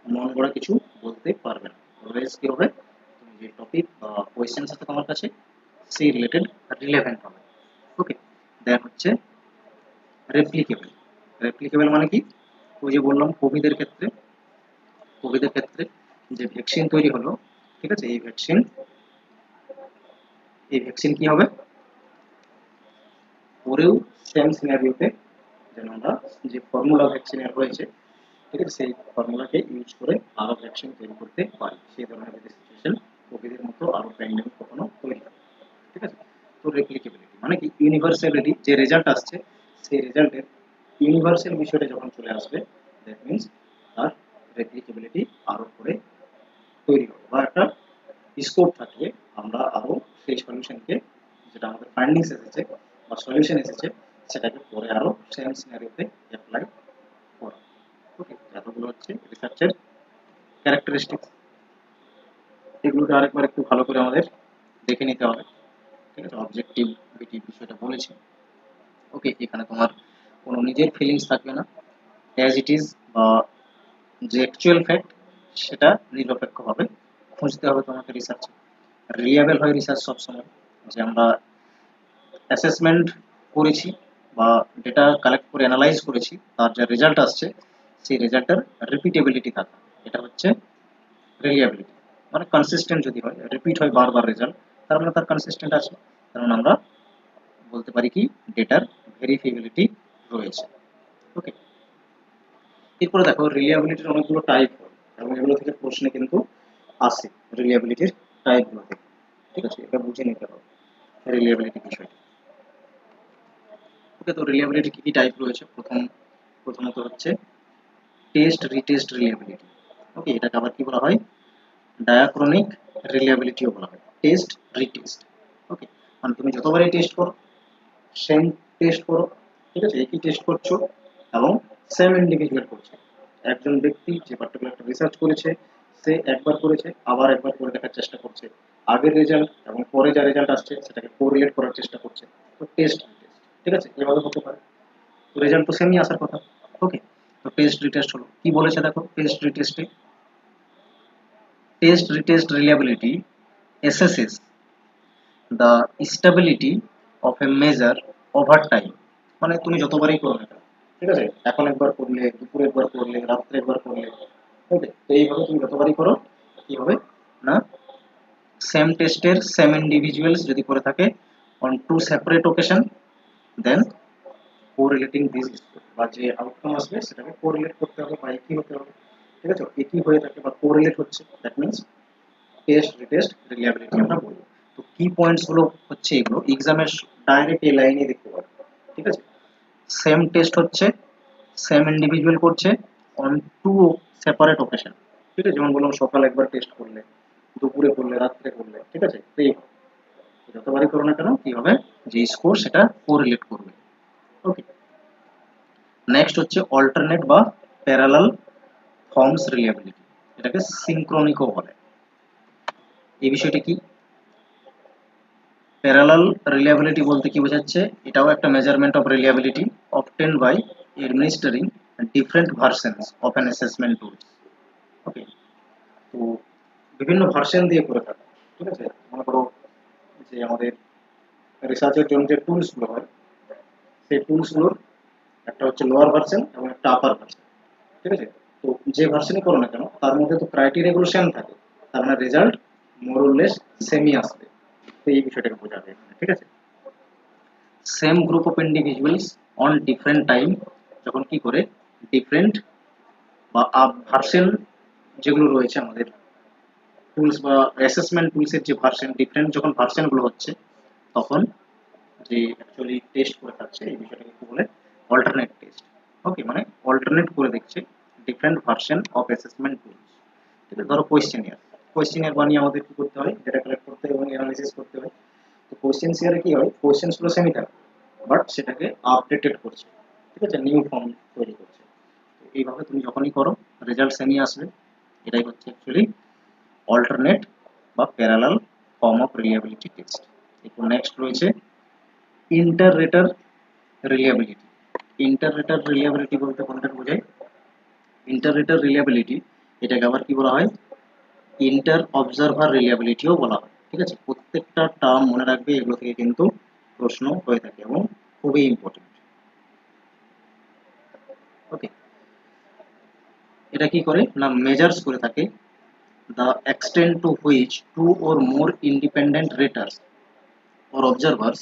মন গড়া কিছু বলতে পারবে না। অলওয়েজ কি হবে, তুমি যে টপিক বা কোয়েশ্চেন্স আছে তোমার কাছে সেই রিলেটেড রিলেভেন্ট হবে। ওকে, দেন হচ্ছে রেপ্লিকেবল। রেপ্লিকেবল মানে কি, ওই যে বললাম কোভিডের ক্ষেত্রে যে ভ্যাকসিন তৈরি হলো, ঠিক আছে, এই ভ্যাকসিন কি হবে, পরেও সেম সিনারিওতে যেন আমরা যে ফর্মুলা ভ্যাকসিনের রয়েছে, ঠিক আছে, সেই ফর্মুলাকে ইউজ করে আরো ভ্যাকসিন তৈরি করতে পারি, সেই ধরনের যদি সিচুয়েশন কোভিডের মতো আরো প্যান্ডেমিক কখনো তৈরি হয়। ঠিক আছে, তো রেপ্লিকেবিলিটি মানে কি, ইউনিভার্সালিটি, যে রেজাল্ট আসছে সেই রেজাল্টের ইউনিভার্সাল বিষয়টা যখন চলে আসবে, দ্যাট মিনস তার রেপ্লিকেবিলিটি আরো করে তৈরি হবে। বা একটা স্কোপ থাকলে আমরা আরো সেই সলিউশনকে, যেটা আমাদের ফাইন্ডিংস এসেছে বা সলিউশন এসেছে, সেটাকে পরে আরো সেম সিনারিওতে অ্যাপ্লাই করা। ওকে, এতগুলো হচ্ছে রিসার্চের ক্যারেক্টারিস্টিক্স। এগুলোকে আরেকবার একটু ভালো করে আমাদের দেখে নিতে হবে। ঠিক আছে, অবজেক্টিভিটি বিষয়টা বলেছি। ওকে, এখানে তোমার কোনো নিজের ফিলিংস থাকবে না, অ্যাজ ইট ইজ বা যে অ্যাকচুয়াল ফ্যাক্ট সেটা নিরপেক্ষভাবে খুঁজতে হবে তোমাকে রিসার্চে। রিলিয়েবল হয় রিসার্চ সবসময়, যে আমরা অ্যাসেসমেন্ট করেছি বা ডেটা কালেক্ট করে অ্যানালাইজ করেছি, তার যে রেজাল্ট আসছে সেই রেজাল্টের রিপিটেবিলিটি থাকা, এটা হচ্ছে রিলিয়েবিলিটি। মানে কনসিস্টেন্ট যদি হয়, রিপিট হয় বারবার রেজাল্ট, তার মানে তার কনসিস্টেন্ট আছে, কারণ আমরা বলতে পারি কি ডেটার ভেরিফিবিলিটি রয়েছে। ওকে, এরপরে দেখো রিলিয়েবিলিটির অনেকগুলো টাইপ হয় এবং এগুলো থেকে প্রশ্নে কিন্তু আসে রিলিয়েবিলিটির টাইপগুলো থেকে। ঠিক আছে, এটা বুঝে নিতে হবে রিলিয়েবিলিটি বিষয়টা। ওকে, তো রিলিয়েবিলিটি কি কি টাইপ রয়েছে? প্রথমত হচ্ছে টেস্ট রিটেস্ট রিলিয়েবিলিটি। ওকে, এটাকে আবার কি বলা হয়? ডায়াক্রনিক রিলিয়েবিলিটিও বলা হয়, টেস্ট রিটেস্ট। ওকে, মানে তুমি যতবারই টেস্ট করো, সেম টেস্ট করো, ঠিক আছে, একই টেস্ট করছো এবং সেম ইন্ডিভিজুয়াল করছে। একজন ব্যক্তি যে পার্টিকুলার একটা রিসার্চ করেছে, সে একবার করেছে, আবার একবার করে দেখার চেষ্টা করছে, আগের রেজাল্ট এবং পরে যা রেজাল্ট আসছে সেটাকে কোরিলেট করার চেষ্টা করছে। তো টেস্ট রিটেস্ট, ঠিক আছে, এভাবে হতে পারে। তো রেজাল্ট তো সেমই আসার কথা। ওকে, তো টেস্ট রিটেস্ট হলো কি বলেছে দেখো, টেস্ট রিটেস্টে test retest reliability assesses the stability of a measure over time। মানে তুমি যতবারই করো না কেন, ঠিক আছে, এখন একবার করলে, দুপুরে একবার করলে, রাত্রে একবার করলে, ওকে, তো এইভাবে তুমি যতবারই করো কি হবে না, সেম টেস্টের সেম ইন্ডিভিজুয়ালস যদি করে থাকে on two separate occasion, then correlating this বা যে আউটকাম আসবে সেটাকে কোরিলেট করতে হবে বা একই হতে হবে। ঠিক আছে, একই হয়ে থাকে বা কোরিলেট হচ্ছে, দ্যাট মিন্স টেস্ট রিটেস্ট রিলিয়েবিলিটি আমরা বলবো। তো কি পয়েন্টস গুলো হচ্ছে এগুলো এক্সামের ডাইরেক্ট এই লাইনে দেখতে পাবে। ঠিক আছে, সেম টেস্ট হচ্ছে, সেম ইন্ডিভিজুয়াল করছে অন টু সেপারেট ওকেশন। ঠিক আছে, যেমন বললাম সকালে একবার টেস্ট করলে, দুপুরে করলে, রাত্রে করলে, ঠিক আছে, তো এই যতবারই করো না কেন কি হবে, যে স্কোর সেটা কোরিলেট করবে। ওকে, নেক্সট হচ্ছে অল্টারনেট বা প্যারালাল ফর্মস রিলিয়েবিলিটি, এটাকে সিনক্রনিকও বলে। এই বিষয়টা কি? প্যারালাল রিলিয়েবিলিটি বলতে কি বোঝাচ্ছে? এটাও একটা measurement of reliability obtained by administering different versions of an assessment tool। Okay, তো বিভিন্ন ভার্সন দিয়ে করে থাকে। ঠিক আছে, মনে করো যে আমাদের রিসার্চের জন্য যে টুলস গুলো হয়, সেই টুলস গুলোর একটা হচ্ছে লোয়ার ভার্সন এবং একটা আপার ভার্সন। ঠিক আছে, তো যে ভার্সনই করো না কেন তার মধ্যে তো ক্রাইটেরিয়া গুলো সেম থাকে, তার মানে রেজাল্ট মোরলেস সেমই আসবে। তো এই বিষয়টাকে বোঝাবে এখানে। ঠিক আছে, same group of individuals on different time, যখন কি করে ডিফারেন্ট বা আপ ভার্সন যেগুলো রয়েছে আমাদের টুলস বা অ্যাসেসমেন্ট টুলসের যে ভার্সন ডিফারেন্ট, যখন ভার্সন গুলো হচ্ছে তখন যে অ্যাকচুয়ালি টেস্ট করে থাকছে এই বিষয়টাকে কি বলে? Alternate test. ওকে, মানে অল্টারনেট করে দেখছে different version of assessment tools. ঠিক আছে, ধরো কোয়েশ্চেনিয়ার বানিয়ে আমাদের কি করতে হয়, ডেটা কালেক্ট করতে হয় এবং অ্যানালাইসিস করতে হয়। তো কোয়েশ্চেনিয়ারে কি হয়, কোয়েশ্চেন্স গুলো সেমই থাকে বাট সেটাকে আপডেটেড করছে। ঠিক আছে, নিউ ফর্ম তৈরি করছে। তো এইভাবে তুমি যখনই করো রেজাল্ট সেমই আসবে। এটাই হচ্ছে অ্যাকচুয়ালি অল্টারনেট বা প্যারালাল ফর্ম অফ রিলিয়েবিলিটি টেস্ট। এরপর নেক্সট রয়েছে ইন্টার রেটার রিলিয়েবিলিটি। ইন্টার রেটার রিলিয়েবিলিটি বলতে কোনটা বোঝায়? ইন্টার রেটার রিলিয়েবিলিটি এটাকে আবার কি বলা হয়? ইন্টার অবজারভার রিলিয়েবিলিটিও বলা হয়। ঠিক আছে, প্রত্যেকটা টার্ম মনে রাখবে, এগুলো থেকে কিন্তু প্রশ্ন হয়ে থাকে এবং খুবই ইম্পর্টেন্ট। ওকে, এটা কি করে না, মেজার্স করে থাকে the extent to which two or more independent raters or observers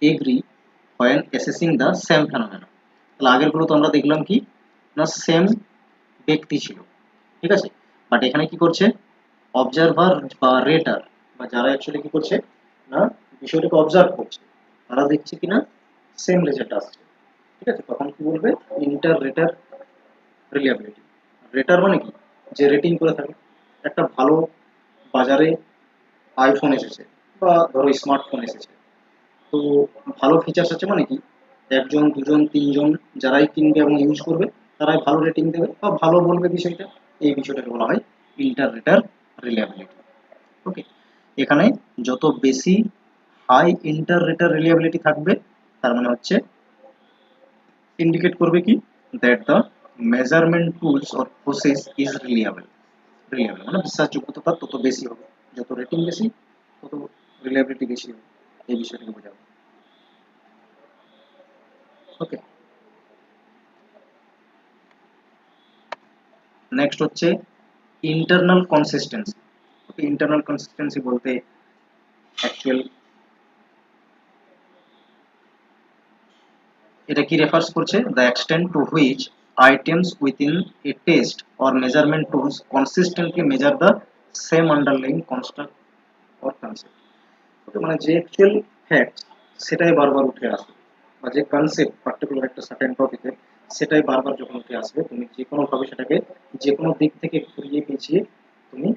agree when assessing the same phenomena। তাহলে আগেরগুলো তো আমরা দেখলাম কি না, সেম ব্যক্তি ছিল, ঠিক আছে, বাট এখানে কি করছে, অবজারভার বা রেটার বা যারা অ্যাকচুয়ালি কি করছে না বিষয়টাকে অবজার্ভ করছে, তারা দেখছে কিনা সেম রেজাল্ট আসছে। ঠিক আছে, তখন কি বলবে? ইন্টার রেটার রিলিয়েবিলিটি। রেটার মানে কি? যে রেটিং করে থাকে। একটা ভালো বাজারে আইফোন এসেছে বা ধরো স্মার্টফোন এসেছে, তো ভালো ফিচার্স আছে মানে কি, একজন দুজন তিনজন যারাই কিনবে এবং ইউজ করবে তারাই ভালো রেটিং দেবে বা ভালো বলবে বিষয়টা, এই বিষয়টাকে বলা হয় ইন্টারনেটের রিলায়েবিলিটি। ওকে, এখানে যত বেশি হাই ইন্টারনেটের রিলায়েবিলিটি থাকবে, তার মানে হচ্ছে ইন্ডিকেট করবে কি, that the measurement tools or process is reliable. Reliable মানে বিশ্বাসযোগ্যতা তার তত বেশি হবে, যত রেটিং বেশি তত রিলায়েবিলিটি বেশি হবে, এই বিষয়টাকে বোঝাবে। ওকে, নেক্সট হচ্ছে internal consistency. Okay, internal consistency বলতে অ্যাকচুয়াল এটা কি রেফার্স করছে, the extent to which items within a test or measurement tools consistently measure the same underlying construct or concept. Okay, মানে যে অ্যাকচুয়াল ফ্যাক্ট সেটাই বারবার উঠে আসবে, বা যে কনসেপ্ট পার্টিকুলার একটা সার্টেন টপিকের সেটাই বারবার যখন উঠে আসবে, তুমি যে কোনোভাবে সেটাকে যে কোনো দিক থেকে ঘুরিয়ে পেঁচিয়ে তুমি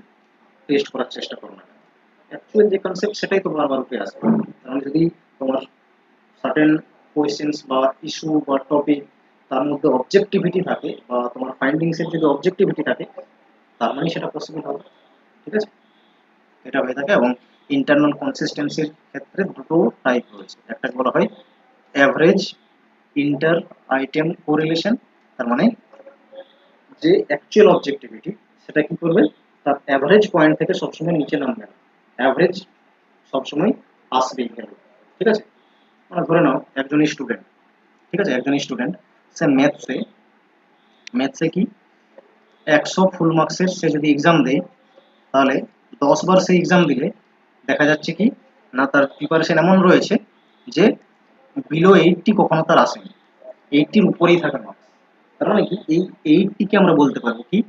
টেস্ট করার চেষ্টা করো না, অ্যাকচুয়াল যে কনসেপ্ট সেটাই তো বারবার উঠে আসবে। কারণ যদি তোমার সার্টেন কোয়েশ্চেন্স বা ইস্যু বা টপিক তার মধ্যে অবজেক্টিভিটি থাকে বা তোমার ফাইন্ডিংসের যদি অবজেক্টিভিটি থাকে, তার মানে সেটা পসিবল হবে। ঠিক আছে, এটা হয়ে থাকে। এবং ইন্টারনাল কনসিস্টেন্সির ক্ষেত্রে দুটো টাইপ রয়েছে, একটাকে বলা হয় অ্যাভারেজ ইন্টার আইটেম কোরিলেশন, তার মানে যে অ্যাকচুয়াল অবজেক্টিভিটি সেটা কি করবে, তার অ্যাভারেজ পয়েন্ট থেকে সবসময় নিচে নামবে না, অ্যাভারেজ সবসময় আসবেই কেন। ঠিক আছে, মানে ধরে নাও একজন স্টুডেন্ট, ঠিক আছে, একজন স্টুডেন্ট সে ম্যাথসে কি 100 ফুল মার্কসের সে যদি এক্সাম দেয়, তাহলে 10 বার সে এক্সাম দিলে দেখা যাচ্ছে কি না, তার প্রিপারেশন এমন রয়েছে যে বিলো 80 কখনো তার আসেনি, 80-র উপরেই থাকে মার্কস। তার মানে কি এই 80-কে আমরা বলতে পারবো কি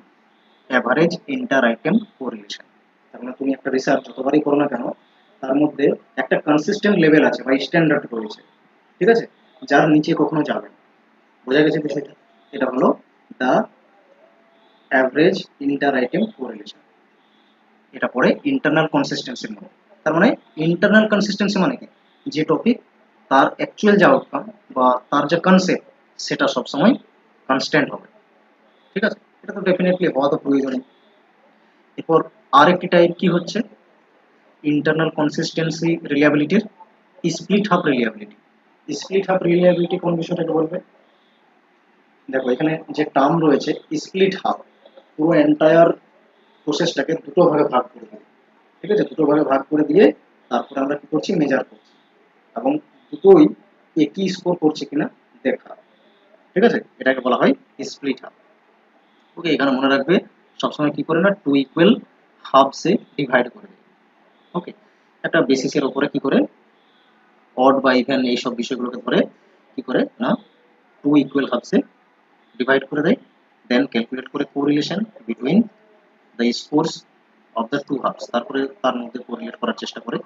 অ্যাভারেজ ইন্টার আইটেম কোরিলেশন। তার মানে তুমি একটা রিসার্চ যতবারই করো না কেন, তার মধ্যে একটা কনসিস্টেন্ট লেভেল আছে বা স্ট্যান্ডার্ড রয়েছে, ঠিক আছে, যার নিচে কখনো যাবে না। বোঝা গেছে বিষয়টা? এটা হলো the average inter item correlation. এটা পড়ে ইন্টারনাল কনসিস্টেন্সির মধ্যে। তার মানে ইন্টারনাল কনসিস্টেন্সি মানে কি, যে টপিক তার অ্যাকচুয়াল যে আউটকাম বা তার যে কনসেপ্ট সেটা সবসময় কনস্ট্যান্ট হবে। ঠিক আছে, এটা তো ডেফিনেটলি হওয়া তো প্রয়োজনীয়। এরপর আরেকটি টাইপ কি হচ্ছে ইন্টারনাল কনসিস্টেন্সি রিলায়েবিলিটির, split half reliability. Split half reliability কোন বিষয়টাকে বলবে, দেখো এখানে যে টার্ম রয়েছে স্প্লিট হাফ, পুরো এন্টায়ার প্রসেসটাকে দুটো ভাগে ভাগ করে দিই। ঠিক আছে, দুটো ভাগে ভাগ করে দিয়ে তারপরে আমরা কি করছি, মেজার করছি এবং দুটোই একই স্কোর করছে কিনা দেখা। ঠিক আছে, এটাকে বলা হয় স্প্লিট হাফ। ওকে, এখানে মনে রাখবে সবসময় কি করে না, টু ইকুয়াল হাফসে ডিভাইড করে দেয়। ওকে, একটা বেসিসের উপরে কি করে অড বা ইভেন এইসব বিষয়গুলোকে ধরে কি করে না টু ইকুয়াল হাফসে ডিভাইড করে দেয়, দেন ক্যালকুলেট করে correlation between the scores of the two halves, তারপরে তার মধ্যে কোরিলেট করার চেষ্টা করে,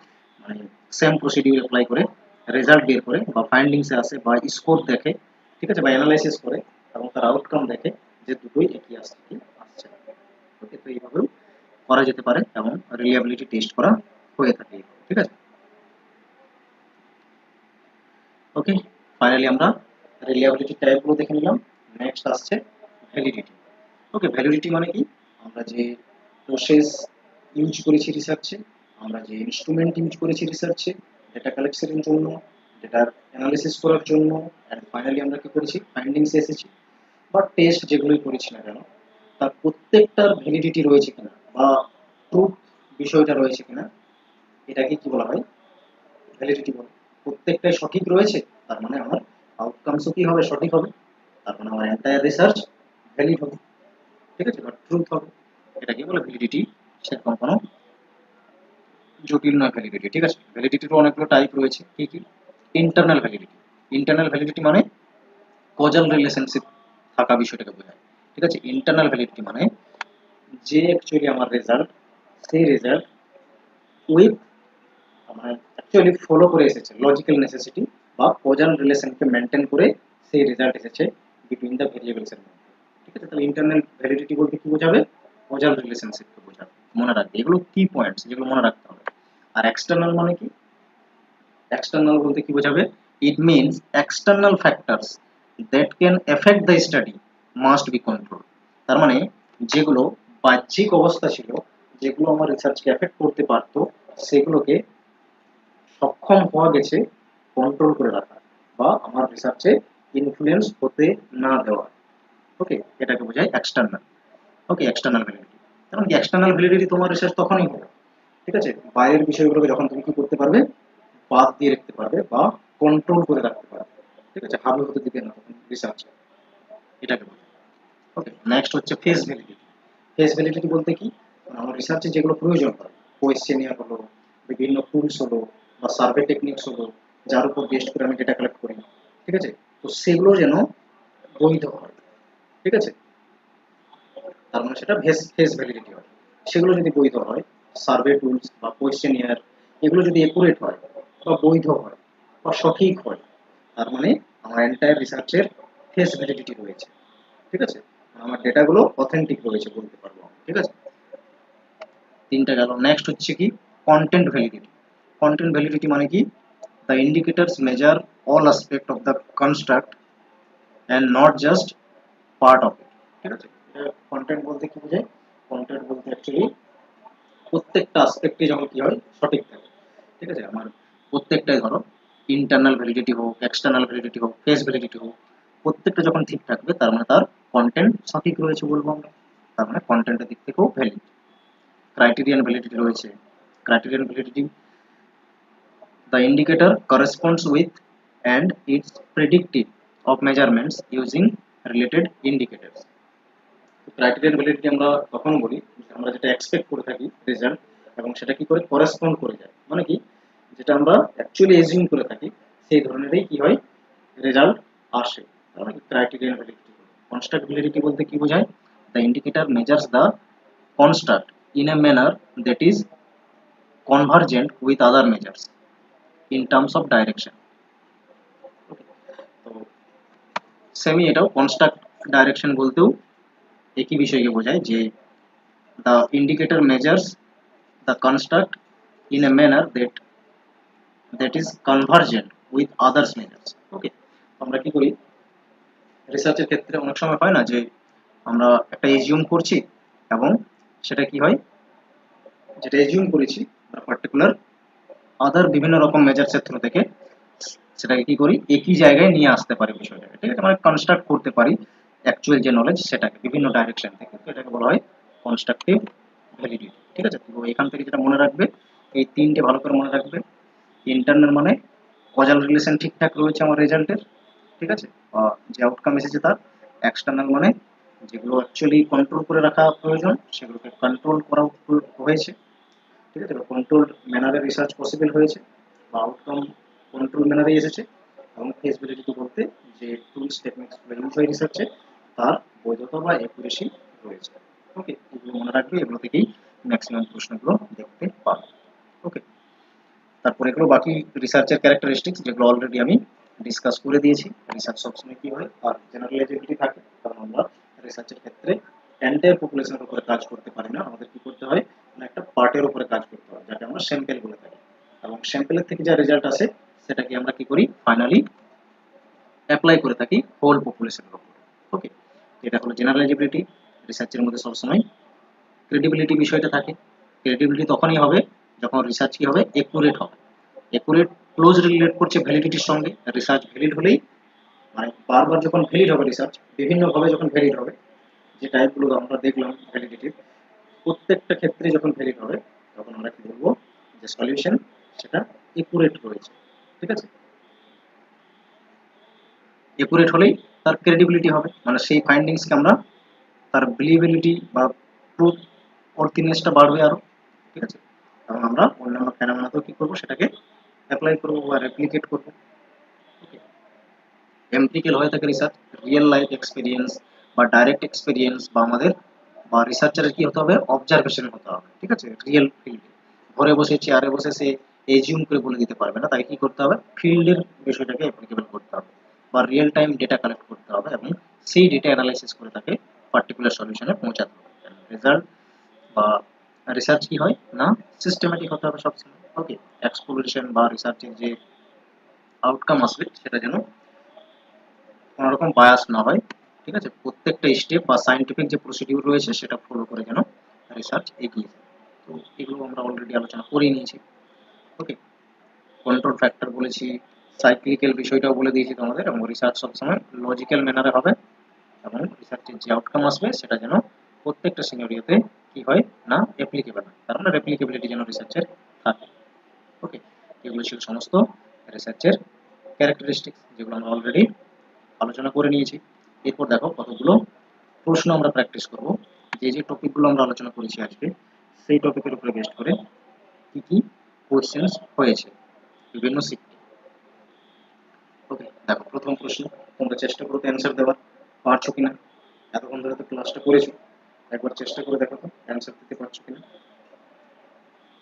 মানে সেম প্রসিডিউর অ্যাপ্লাই করে রেজাল্ট বের করে বা ফাইন্ডিংসে আসে বা স্কোর দেখে, ঠিক আছে, বা অ্যানালাইসিস করে এবং তার আউটকাম দেখে যে দুটোই একই আসছে কি আসছে। ওকে, তো এইভাবেও করা যেতে পারে এবং রিলিয়াবিলিটি টেস্ট করা হয়ে থাকে। ঠিক আছে, ওকে, ফাইনালি আমরা রিলিয়াবিলিটি টাইপগুলো দেখে নিলাম। নেক্সট আসছে ভ্যালিডিটি। ওকে, ভ্যালিডিটি মানে কি, আমরা যে প্রসেস ইউজ করেছি রিসার্চে, আমরা যে ইনস্ট্রুমেন্ট ইউজ করেছি রিসার্চে ডেটা কালেকশনের জন্য, ডেটার অ্যানালিসিস করার জন্য, অ্যান্ড ফাইনালি আমরা কি করেছি ফাইন্ডিংসে এসেছি, বা টেস্ট যেগুলোই করেছি না কেন তার প্রত্যেকটার ভ্যালিডিটি রয়েছে কিনা বা ট্রুথ বিষয়টা রয়েছে কিনা, এটাকে কি বলা হয় ভ্যালিডিটি বলে। প্রত্যেকটাই সঠিক রয়েছে, তার মানে আমার আউটকামসও কি হবে, সঠিক হবে, তার মানে আমার এন্টায়ার রিসার্চ ভ্যালিড হবে। ঠিক আছে, বা ট্রুথ হবে। এটাকে বলে ভ্যালিডিটি, সেরকম কোনো জটিল নয় ভ্যালিডিটি। ঠিক আছে, ভ্যালিডিটিরও অনেকগুলো টাইপ রয়েছে। কি কি, ইন্টারনাল ভ্যালিডিটি। ইন্টারনাল ভ্যালিডিটি মানে কজাল রিলেশনশিপ থাকা বিষয়টাকে বোঝায়। ঠিক আছে, ইন্টারনাল ভ্যালিডিটি মানে যে অ্যাকচুয়ালি আমার রেজাল্ট, সেই রেজাল্ট উইথ মানে অ্যাকচুয়ালি ফলো করে এসেছে লজিক্যাল নেসেসিটি বা কজাল রিলেশনকে মেনটেন করে সেই রেজাল্ট এসেছে বিটুইন দ্য ভেরিয়েবলস এর মধ্যে। ঠিক আছে, তাহলে ইন্টারনাল ভ্যালিডিটি বলতে কি বোঝাবে, কজাল রিলেশনশিপকে বোঝাবে। মনে রাখবে, এগুলো কি পয়েন্টস যেগুলো মনে রাখতে হবে। আর এক্সটার্নাল মানে কি? এক্সটার্নাল বলতে কি বোঝাবে? It means external factors that can effect the study must be control. তার মানে যেগুলো বাহ্যিক অবস্থা ছিল, যেগুলো আমার রিসার্চকে এফেক্ট করতে পারতো, সেগুলোকে সক্ষম হওয়া গেছে কন্ট্রোল করে রাখা বা আমার রিসার্চে ইনফ্লুয়েন্স হতে না দেওয়া। ওকে, এটাকে বোঝায় এক্সটার্নাল। ওকে, এক্সটার্নাল ভ্যালিডিটি। কারণ কি এক্সটার্নাল ভ্যালিডিটি তোমার রিসার্চ তখনই হবে, ঠিক আছে, বাইরের বিষয়গুলোকে যখন তুমি কি করতে পারবে, বাদ দিয়ে রাখতে পারবে বা কন্ট্রোল করে রাখতে পারবে, ঠিক আছে, হাবি হতে দিবে না তখন রিসার্চে, এটাকে বলে। ওকে, নেক্সট হচ্ছে ফেস ভ্যালিডিটি। ফেস ভ্যালিডিটি বলতে কি? আমার রিসার্চে যেগুলো প্রয়োজন হয়, কোয়েশ্চেনিয়ার হলো, বিভিন্ন টুলস হলো, বা সার্ভে টেকনিক্স হলো, যার উপর বেস্ট করে আমি ডেটা কালেক্ট করি, ঠিক আছে, তো সেগুলো যেন বৈধ হয়, ঠিক আছে, তার মানে সেটা ফেস ভ্যালিডিটি হয়। সেগুলো যদি বৈধ হয়, সার্ভে টুলস বা কোয়েশ্চেনিয়ার, এগুলো যদি একুরেট হয় বা বৈধ হয় বা সঠিক হয়, তার মানে আমার এন্টায়ার রিসার্চের ফেস ভ্যালিডিটি রয়েছে, ঠিক আছে, আমার ডেটাগুলো অথেন্টিক রয়েছে বলতে পারবো, ঠিক আছে। তিনটা গেল। নেক্সট হচ্ছে কি? Content validity. কন্টেন্ট ভ্যালিডিটি মানে কি? The indicators measure all aspect of the construct and not just part of it, ঠিক আছে। কন্টেন্ট বলতে কি বোঝায়? কন্টেন্ট বলতে অ্যাকচুয়ালি প্রত্যেকটা অ্যাসপেক্টে যখন কি হয়, সঠিক থাকে, ঠিক আছে, আমার প্রত্যেকটাই ধরো ইন্টারনাল ভ্যালিডিটি হোক, এক্সটার্নাল ভ্যালিডিটি হোক, ফেস ভ্যালিডিটি হোক, প্রত্যেকটা যখন ঠিক থাকবে তার মানে তার কন্টেন্ট সঠিক রয়েছে বলবো আমরা, তার মানে কন্টেন্টের দিক থেকেও ভ্যালিড। ক্রাইটেরিয়ান ভ্যালিডিটি রয়েছে। Criterion validity, the indicator corresponds with and it's predictive of measurements using related indicators. Criterion validity আমরা তখন বলি আমরা যেটা এক্সপেক্ট করে থাকি রেজাল্ট, এবং সেটা কি করে করেসপন্ড করে যায়, মানে কি যেটা আমরা অ্যাকচুয়ালি এজিউম করে থাকি সেই ধরনেরই কি হয় রেজাল্ট আসে, তাহলে ক্রাইটেরিয়ান ভ্যালিডিটি। কনস্ট্রাক্ট ভ্যালিডিটি বলতে কি বোঝায়? The indicator measures the construct in a manner that is convergent with other measures in terms of direction. তো সেমি এটাও কনস্ট্রাক্ট ডাইরেকশন বলতেও একই বিষয়কে বোঝায় যে the indicator measures the construct in a manner that is convergent with others measures. ওকে, আমরা কি করি রিসার্চের ক্ষেত্রে অনেক সময় হয় না যে আমরা একটা এজিউম করছি এবং সেটা কি হয়, যেটা এজিউম করেছি পার্টিকুলার আদার বিভিন্ন রকম মেজার্সের থ্রু থেকে সেটাকে কি করি একই জায়গায় নিয়ে আসতে পারি বিষয়টাকে, ঠিক আছে, মানে কনস্ট্রাক্ট করতে পারি অ্যাকচুয়াল যে নলেজ সেটাকে বিভিন্ন ডাইরেকশন থেকে, তো এটাকে বলা হয় কনস্ট্রাকটিভ ভ্যালিডিটি, ঠিক আছে। তো এখান থেকে যেটা মনে রাখবে, এই তিনটে ভালো করে মনে রাখবে। ইন্টারনাল মানে কজাল রিলেশন ঠিকঠাক রয়েছে আমার রেজাল্টের, ঠিক আছে, যে আউটকাম এসেছে তার। এক্সটার্নাল মানে যেগুলো অ্যাকচুয়ালি কন্ট্রোল করে রাখা প্রয়োজন সেগুলোকে কন্ট্রোল করা হয়েছে, ঠিক আছে, কন্ট্রোলড ম্যানারে রিসার্চ পসিবল হয়েছে বা আউটকাম কন্ট্রোল ম্যানারেই এসেছে। এবং ফেসিবিলিটি বলতে যে টুলস টেকনিক্সগুলো ইউজ হয় রিসার্চে তার বৈধতা বা একুরেসি রয়েছে। ওকে, এগুলো মনে রাখবে, এগুলো থেকেই ম্যাক্সিমাম প্রশ্নগুলো দেখতে পাবে। ওকে, তারপর এগুলো বাকি রিসার্চের ক্যারেক্টারিস্টিক্স যেগুলো অলরেডি আমি ডিসকাস করে দিয়েছি। রিসার্চ সবসময় কি হয় আর জেনারেলাইজেবিলিটি থাকে, কারণ আমরা রিসার্চের ক্ষেত্রে এন্টায়ার পপুলেশনের উপরে কাজ করতে পারি না, আমাদের কি করতে হয় না একটা পার্টের উপরে কাজ করতে হয় যাকে আমরা স্যাম্পেল বলে থাকি, এবং স্যাম্পেলের থেকে যা রেজাল্ট আসে সেটাকে আমরা কি করি ফাইনালি অ্যাপ্লাই করে থাকি হোল পপুলেশনের উপর। ওকে, এটা হলো জেনারেলাইজেবিলিটি। রিসার্চের মধ্যে সবসময় ক্রেডিবিলিটি বিষয়টা থাকে। ক্রেডিবিলিটি তখনই হবে যখন রিসার্চ কি হবে একুরেট হবে। একুরেট ক্লোজ রিলেট করছে ভ্যালিডিটির সঙ্গে, রিসার্চ ভ্যালিড হলেই মানে বারবার যখন ভ্যালিড হবে রিসার্চ বিভিন্নভাবে যখন ভ্যালিড হবে, যে টাইপগুলো আমরা দেখলাম ভ্যালিডিটির প্রত্যেকটা ক্ষেত্রে যখন ভ্যালিড হবে তখন আমরা কি বলবো যে সলিউশন সেটা একুরেট রয়েছে, ঠিক আছে। একুরেট হলেই তার ক্রেডিবিলিটি হবে, মানে সেই ফাইন্ডিংসকে আমরা তার বিলিভেবিলিটি বা ট্রুথ অর্থিনেসটা বাড়বে আরো, ঠিক আছে, এবং আমরা অন্যান্য ফেনোমেনাতেও কি করবো সেটাকে অ্যাপ্লাই করবো বা রেপ্লিকেট করবো। ওকে, এমপিক্যাল হয়ে থাকে রিসার্চ রিয়েল লাইফ এক্সপিরিয়েন্স বা ডাইরেক্ট এক্সপিরিয়েন্স বা আমাদের বা রিসার্চারের কি হতে হবে অবজারভেশন হতে হবে, ঠিক আছে, রিয়েল ফিল্ডে। ঘরে বসে চেয়ারে বসে সে এজিউম করে বলে দিতে পারবে না, তাই কি করতে হবে ফিল্ডের বিষয়টাকে অ্যাপ্লিকেবল করতে হবে বা রিয়েল টাইম ডেটা কালেক্ট করতে হবে এবং সেই ডেটা অ্যানালাইসিস করে তাকে পার্টিকুলার সলিউশনে পৌঁছাতে হবে। রেজাল্ট বা রিসার্চ কি হয় না সিস্টেম্যাটিক হতে হবে সবসময়। ওকে, এক্সপ্লোরেশন বা রিসার্চের যে আউটকাম আসবে সেটা যেন কোনো রকম বায়াস না হয়, ঠিক আছে, প্রত্যেকটা স্টেপ বা সায়েন্টিফিক যে প্রসিডিউর রয়েছে সেটা ফলো করে যেন রিসার্চ এগিয়ে যায়। তো এগুলো আমরা অলরেডি আলোচনা করে নিয়েছি। ওকে, কন্ট্রোল ফ্যাক্টর বলেছি, সাইক্লিক্যাল বিষয়টাও বলে দিয়েছি তোমাদের, এবং রিসার্চ সবসময় লজিক্যাল ম্যানারে হবে, এবং রিসার্চের যে আউটকাম আসবে সেটা যেন প্রত্যেকটা সিনারিওতে কি হয় না অ্যাপ্লিকেবল হয়, তার মানে রেপ্লিকেবিলিটি যেন রিসার্চের থাকে। ওকে, এগুলো ছিল সমস্ত রিসার্চের ক্যারেক্টারিস্টিক্স, যেগুলো আমরা অলরেডি আলোচনা করে নিয়েছি। এরপর দেখো কতগুলো প্রশ্ন আমরা প্র্যাকটিস করব, যে যে টপিকগুলো আমরা আলোচনা করেছি আজকে সেই টপিকের উপরে বেস্ট করে কি কি কোশ্চেন্স হয়েছে বিভিন্ন শিফটে। ওকে, দেখো প্রথম প্রশ্ন, তোমরা চেষ্টা করো অ্যান্সার দেওয়ার, পারছো কিনা। এতক্ষণ ধরে তো ক্লাসটা করেছো, একবার চেষ্টা করে দেখো তো অ্যান্সার দিতে পারছো কিনা।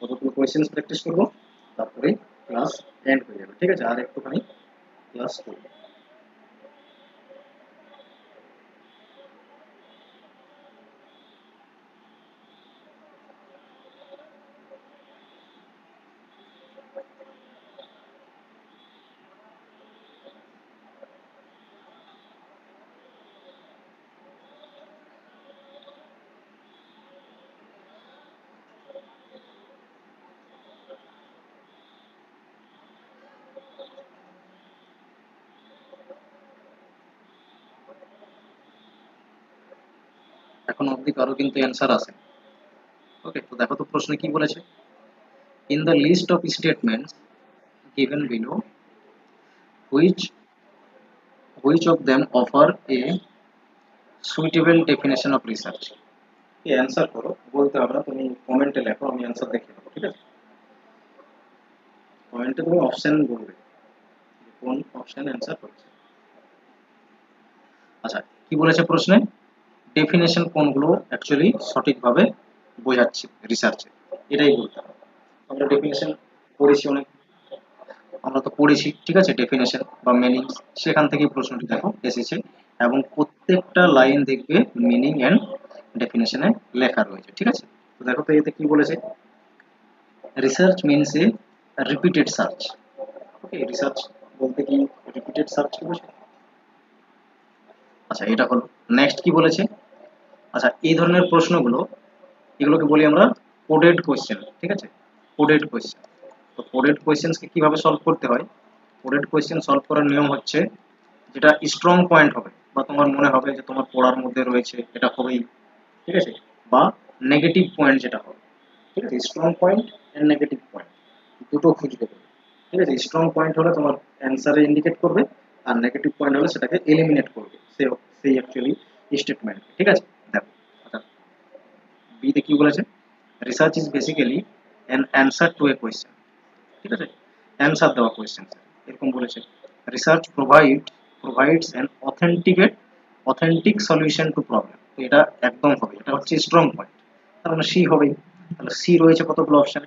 কতগুলো কোয়েশ্চেন্স প্র্যাকটিস করবো, তারপরে ক্লাস এন্ড হয়ে যাবে, ঠিক আছে, আর একটুখানি ক্লাস করবো। এখন অবধি কারো কিন্তু অ্যান্সার আছে। ওকে, তো দেখো তো প্রশ্নে কি বলেছে। In the list of statements given below, which which of them offer a suitable definition of research? কি অ্যান্সার করো, বলতে হবে না, তুমি কমেন্টে লেখো, আমি অ্যান্সার দেখে নেবো, ঠিক আছে। কমেন্টে তুমি অপশন বলবে কোন অপশন অ্যান্সার করেছে। আচ্ছা, কি বলেছে প্রশ্নে, ডেফিনেশন কোনগুলো অ্যাকচুয়ালি সঠিকভাবে বোঝাচ্ছে রিসার্চে, এটাই বলতে হবে। আমরা ডেফিনেশন পড়েছি অনেক, আমরা তো পড়েছি, ঠিক আছে, ডেফিনেশন বা মিনিং, সেখান থেকেই প্রশ্নটি দেখো এসেছে, এবং প্রত্যেকটা লাইন দেখবে মিনিং এন্ড ডেফিনেশনে লেখা রয়েছে, ঠিক আছে। তো দেখো তো এতে কি বলেছে, research means a repeated search. Okay, research বলতে কি রিপিটেড সার্চ কি বোঝে। আচ্ছা, এটা হলো। নেক্সট কি বলেছে, আচ্ছা এই ধরনের প্রশ্নগুলো, এগুলোকে বলি আমরা কোডেড কোয়েশ্চেন, ঠিক আছে, কোডেড কোয়েশ্চেন। তো কোডেড কোয়েশ্চেন্সকে কিভাবে সলভ করতে হয়, কোডেড কোয়েশ্চেন সলভ করার নিয়ম হচ্ছে, যেটা স্ট্রং পয়েন্ট হবে বা তোমার মনে হবে যে তোমার পড়ার মধ্যে রয়েছে এটা হবেই, ঠিক আছে, বা নেগেটিভ পয়েন্ট যেটা হবে, ঠিক আছে, strong point and negative point দুটো খুঁজতে হবে, ঠিক আছে। স্ট্রং পয়েন্ট হলে তোমার অ্যান্সারে ইন্ডিকেট করবে, আর নেগেটিভ পয়েন্ট হলে সেটাকে এলিমিনেট করবে, সেই অ্যাকচুয়ালি স্টেটমেন্ট, ঠিক আছে। দেখো, আচ্ছা বিতে কি বলেছে, research is basically an answer to a question, ঠিক আছে, অ্যান্সার দেওয়া কোয়েশ্চেন এরকম বলেছে। Research provides an authentic solution to problem, তো এটা একদম হবে, এটা হচ্ছে স্ট্রং পয়েন্ট, তার মানে সি হবেই। তাহলে সি রয়েছে কতগুলো অপশন,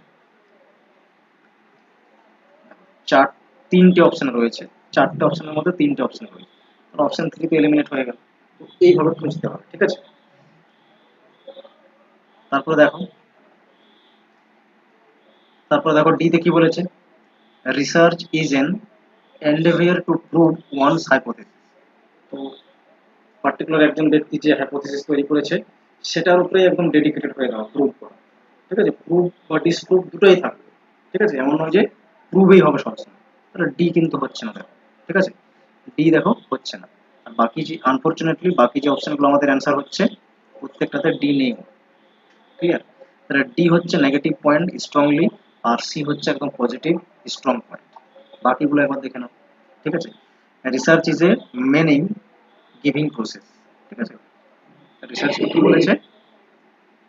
তিনটে অপশন রয়েছে, চারটে অপশনের মধ্যে তিনটে অপশন রয়েছে, তাহলে অপশন থ্রি তো এলিমিনেট হয়ে গেল। তো এইভাবে খুঁজতে হবে, ঠিক আছে। তারপরে দেখো, ডি তে কি বলেছে, research is an endeavour to prove one's hypothesis. তো পার্টিকুলার একজন ব্যক্তি যে হাইপোথিসিস তৈরি করেছে সেটার উপরে একদম ডেডিকেটেড হয়ে যাওয়া, প্রুভ করা, ঠিক আছে, প্রুভ বা ডিসপ্রুভ দুটোই থাকবে, ঠিক আছে, এমন নয় যে প্রুভই হবে সবসময়। তাহলে ডি কিন্তু হচ্ছে না, দেখো, ঠিক আছে, ডি দেখো হচ্ছে না। আর বাকি যে আনফরচুনেটলি বাকি যে অপশনগুলো আমাদের অ্যান্সার হচ্ছে প্রত্যেকটাতে ডি নেই, ক্লিয়ার। তাহলে ডি হচ্ছে নেগেটিভ পয়েন্ট স্ট্রংলি, আর সি হচ্ছে একদম পজিটিভ স্ট্রং পয়েন্ট। বাকিগুলো একবার দেখে নাও, ঠিক আছে। Research is a meaning giving process, ঠিক আছে, রিসার্চকে কি বলেছে,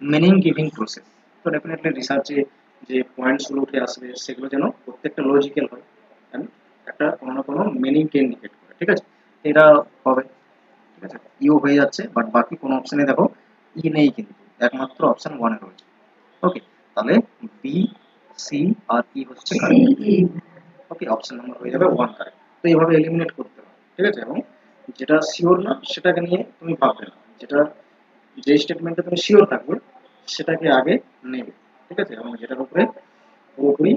মিনিং গিভিং প্রসেস। তো ডেফিনেটলি রিসার্চে যে পয়েন্টসগুলো উঠে আসবে সেগুলো যেন প্রত্যেকটা লজিক্যাল হয়, and একটা কোনো না কোনো মিনিংকে ইন্ডিকেট করে, ঠিক আছে, এটা হবে, ঠিক আছে। ইউ হয়ে যাচ্ছে, বাট বাকি কোনো অপশনে দেখো ই নেই, কিন্তু একমাত্র অপশন ওয়ানে রয়েছে। ওকে, তাহলে বি, সি আর ই হচ্ছে কারেক্ট। ওকে, অপশন নাম্বার হয়ে যাবে ওয়ান কারেক্ট। তো এইভাবে এলিমিনেট করতে হবে, ঠিক আছে, এবং যেটা শিওর না সেটাকে নিয়ে তুমি ভাববে না, যেটা যে স্টেটমেন্টে তুমি শিওর থাকবে সেটাকে আগে নেবে, ঠিক আছে, এবং যেটার উপরে পুরোপুরি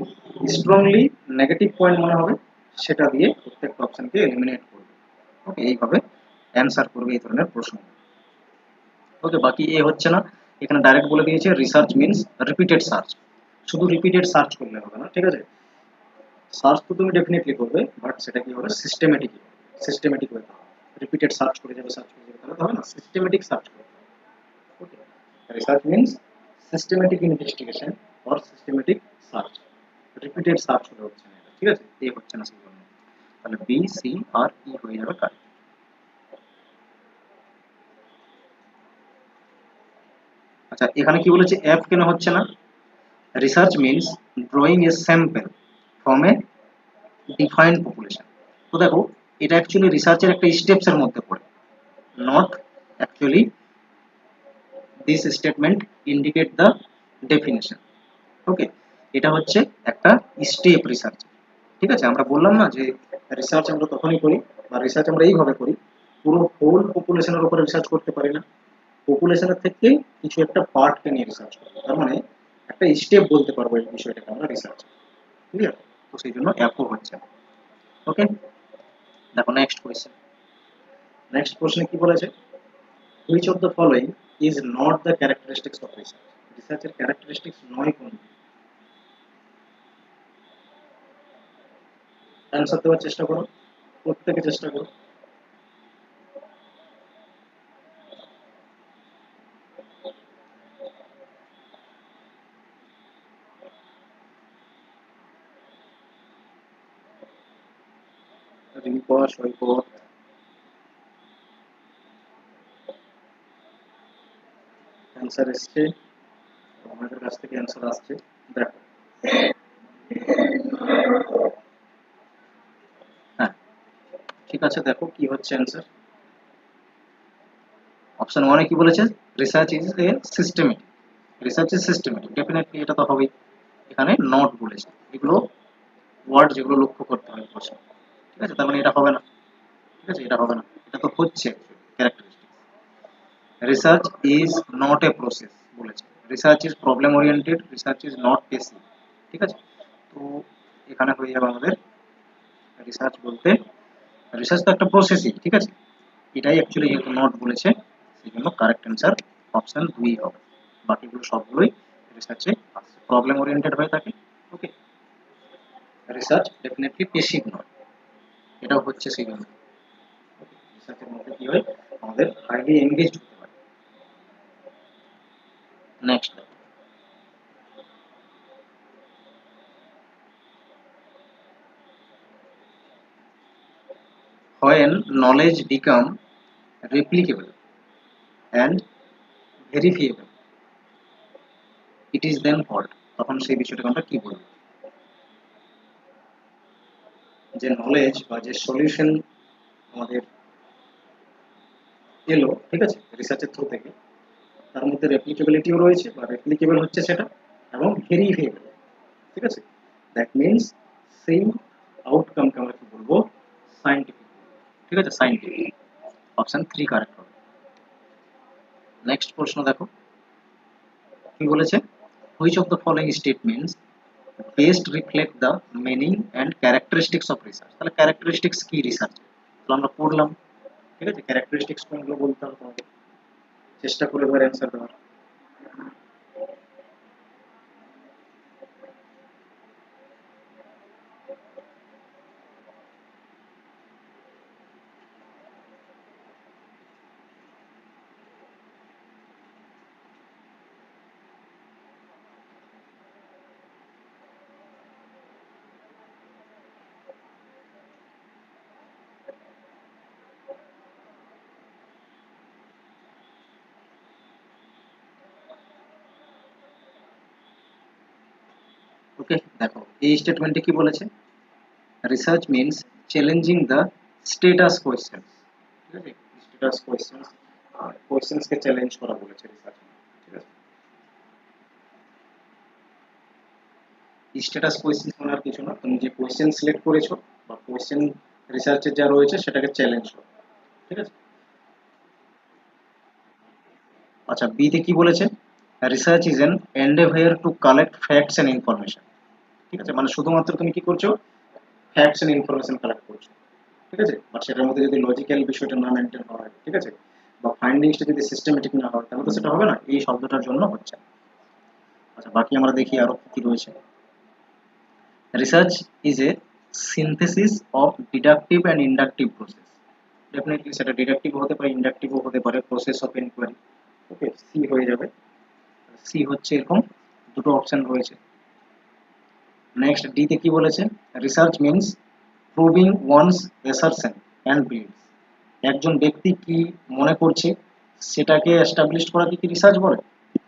স্ট্রংলি নেগেটিভ পয়েন্ট মনে হবে সেটা দিয়ে প্রত্যেকটা অপশনকে এলিমিনেট করবে। ওকে, এইভাবে অ্যান্সার করবে এই ধরনের প্রশ্ন। ওকে, বাকি এ হচ্ছে না, এখানে ডাইরেক্ট বলে দিয়েছে রিসার্চ মিন্স রিপিটেড সার্চ। শুধু রিপিটেড সার্চ করলে হবে না, ঠিক আছে, সার্চ তো তুমি ডেফিনেটলি করবে, বাট সেটা কি হবে, সিস্টেমেটিক, সিস্টেমেটিক হতে হবে। রিপিটেড সার্চ করে যাবে, সার্চ করে যাবে, তাহলে তো হবে না, সিস্টেমেটিক সার্চ করতে হবে। Okay, research means systematic investigation or systematic search. Repeated search হলে হচ্ছে না এটা, ঠিক আছে, এ হচ্ছে না সেই জন্য। তাহলে বি, সি আর ই হয়ে যাবে কারেক্ট। আচ্ছা, এখানে কি বলেছে এফ কেন হচ্ছে না? Research means drawing A sample from a defined population. তো দেখো, এটা অ্যাকচুয়ালি রিসার্চের একটা স্টেপস এর মধ্যে পড়ে, not actually this statement indicate the definition. Okay, এটা হচ্ছে একটা স্টেপ রিসার্চ, ঠিক আছে। আমরা বললাম না যে রিসার্চ আমরা তখনই করি, বা রিসার্চ আমরা এইভাবে করি, পুরো হোল পপুলেশনের উপরে রিসার্চ করতে পারি না, পপুলেশনের থেকে কিছু একটা পার্টকে নিয়ে রিসার্চ করি, তার মানে একটা স্টেপ বলতে পারবো এই বিষয়টাকে আমরা রিসার্চ, ক্লিয়ার? তো সেই জন্য অ্যাপও হচ্ছে। ওকে, দেখো নেক্সট কোয়েশ্চেন। নেক্সট প্রশ্নে কি বলেছে, which of the following is not the characteristics of research. রিসার্চের ক্যারেক্টারিস্টিক্স নয় কোনটি? অ্যান্সার দেওয়ার চেষ্টা করো, প্রত্যেকে চেষ্টা করো। রিম্পা, সৈকত, অ্যান্সার এসছে, আমাদের কাছ থেকে অ্যান্সার আসছে, দেখো। হ্যাঁ, ঠিক আছে, দেখো কি হচ্ছে অ্যান্সার। অপশন ওয়ানে কি বলেছে, research is A systematic. Research is systematic, definitely এটা তো হবেই। এখানে নট বলেছে, এগুলো ওয়ার্ড যেগুলো লক্ষ্য করতে হয় প্রশ্ন, ঠিক আছে, তার মানে এটা হবে না, ঠিক আছে, এটা হবে না, এটা তো হচ্ছে characteristic. Research is not a process বলেছে, research is problem oriented, research is not passive, ঠিক আছে। তো এখানে হয়ে যাবে আমাদের রিসার্চ বলতে, রিসার্চ তো একটা প্রসেসই, ঠিক আছে, এটাই অ্যাকচুয়ালি যেহেতু নট বলেছে সেই জন্য কারেক্ট অ্যান্সার অপশন 2 হবে। বাকিগুলো সবগুলোই রিসার্চে আসছে, প্রবলেম ওরিয়েন্টেড হয়ে থাকে। ওকে, রিসার্চ ডেফিনেটলি পেসিভ নয়, এটাও হচ্ছে সেই জন্য। রিসার্চের মধ্যে কি হয়, আমাদের হাইলি এনগেজড হতে পারে। Next, when knowledge become replicable and verifiable, it is then what? তখন সেই বিষয়টাকে আমরা কি বলবো? যে নলেজ বা যে সলিউশন আমাদের এলো, ঠিক আছে, রিসার্চের থ্রু থেকে, তার মধ্যে রেপ্লিকেবিলিটিও রয়েছে বা রেপ্লিকেবল হচ্ছে সেটা, এবং ভেরিফিয়েবল, ঠিক আছে, দ্যাট মিনস সেই আউটকামকে আমরা কি বলবো, সায়েন্টিফিক, ঠিক আছে, সায়েন্টিফিক। অপশন 3 কারেক্ট হবে। নেক্সট প্রশ্ন দেখো কি বলেছে, which of the following statements best reflect the meaning and characteristics of research. তাহলে ক্যারেক্টারিস্টিক্স কি রিসার্চ, তাহলে আমরা পড়লাম, ঠিক আছে, ক্যারেক্টারিস্টিক্স কোনগুলো বলতে হবে তোমাকে, চেষ্টা করে এবার অ্যান্সার দেওয়ার। ওকে, দেখো এই স্টেটমেন্টে কি বলেছে, research means challenging the status questions, ঠিক আছে, স্টেটাস কোয়েশ্চেন্স, কোয়েশ্চেন্সকে চ্যালেঞ্জ করা বলেছে রিসার্চ, ঠিক আছে। স্ট্যাটাস কোয়েশ্চেন মানে আর কিছু না, তুমি যে কোয়েশ্চেন সিলেক্ট করেছো বা কোয়েশ্চেন রিসার্চে যা রয়েছে সেটাকে চ্যালেঞ্জ করো, ঠিক আছে। আচ্ছা, বি তে কি বলেছে, research is an endeavour to collect facts and information. ঠিক আছে, মানে শুধুমাত্র তুমি কি করছো, ফ্যাক্টস এন্ড ইনফরমেশন কালেক্ট করছো, ঠিক আছে, বাট সেটার মধ্যে যদি লজিক্যাল বিষয়টা না মেনটেন হয়, ঠিক আছে, বা ফাইন্ডিংসটা যদি সিস্টেমেটিক না হয়, তাহলে তো সেটা হবে না, এই শব্দটার জন্য হচ্ছে। আচ্ছা, বাকি আমরা দেখি আরো কি কি রয়েছে। Research is a synthesis of deductive and inductive process. Definitely সেটা ডিডাকটিভ হতে পারে, ইন্ডাকটিভও হতে পারে, process of inquiry. Okay, C হয়ে যাবে। সি হচ্ছে এরকম দুটো অপশন রয়েছে। নেক্সট ডি তে কি বলেছে, research means proving one's assertion and beliefs. একজন ব্যক্তি কি মনে করছে সেটাকে এস্টাবলিশ করাকে কি রিসার্চ বলে?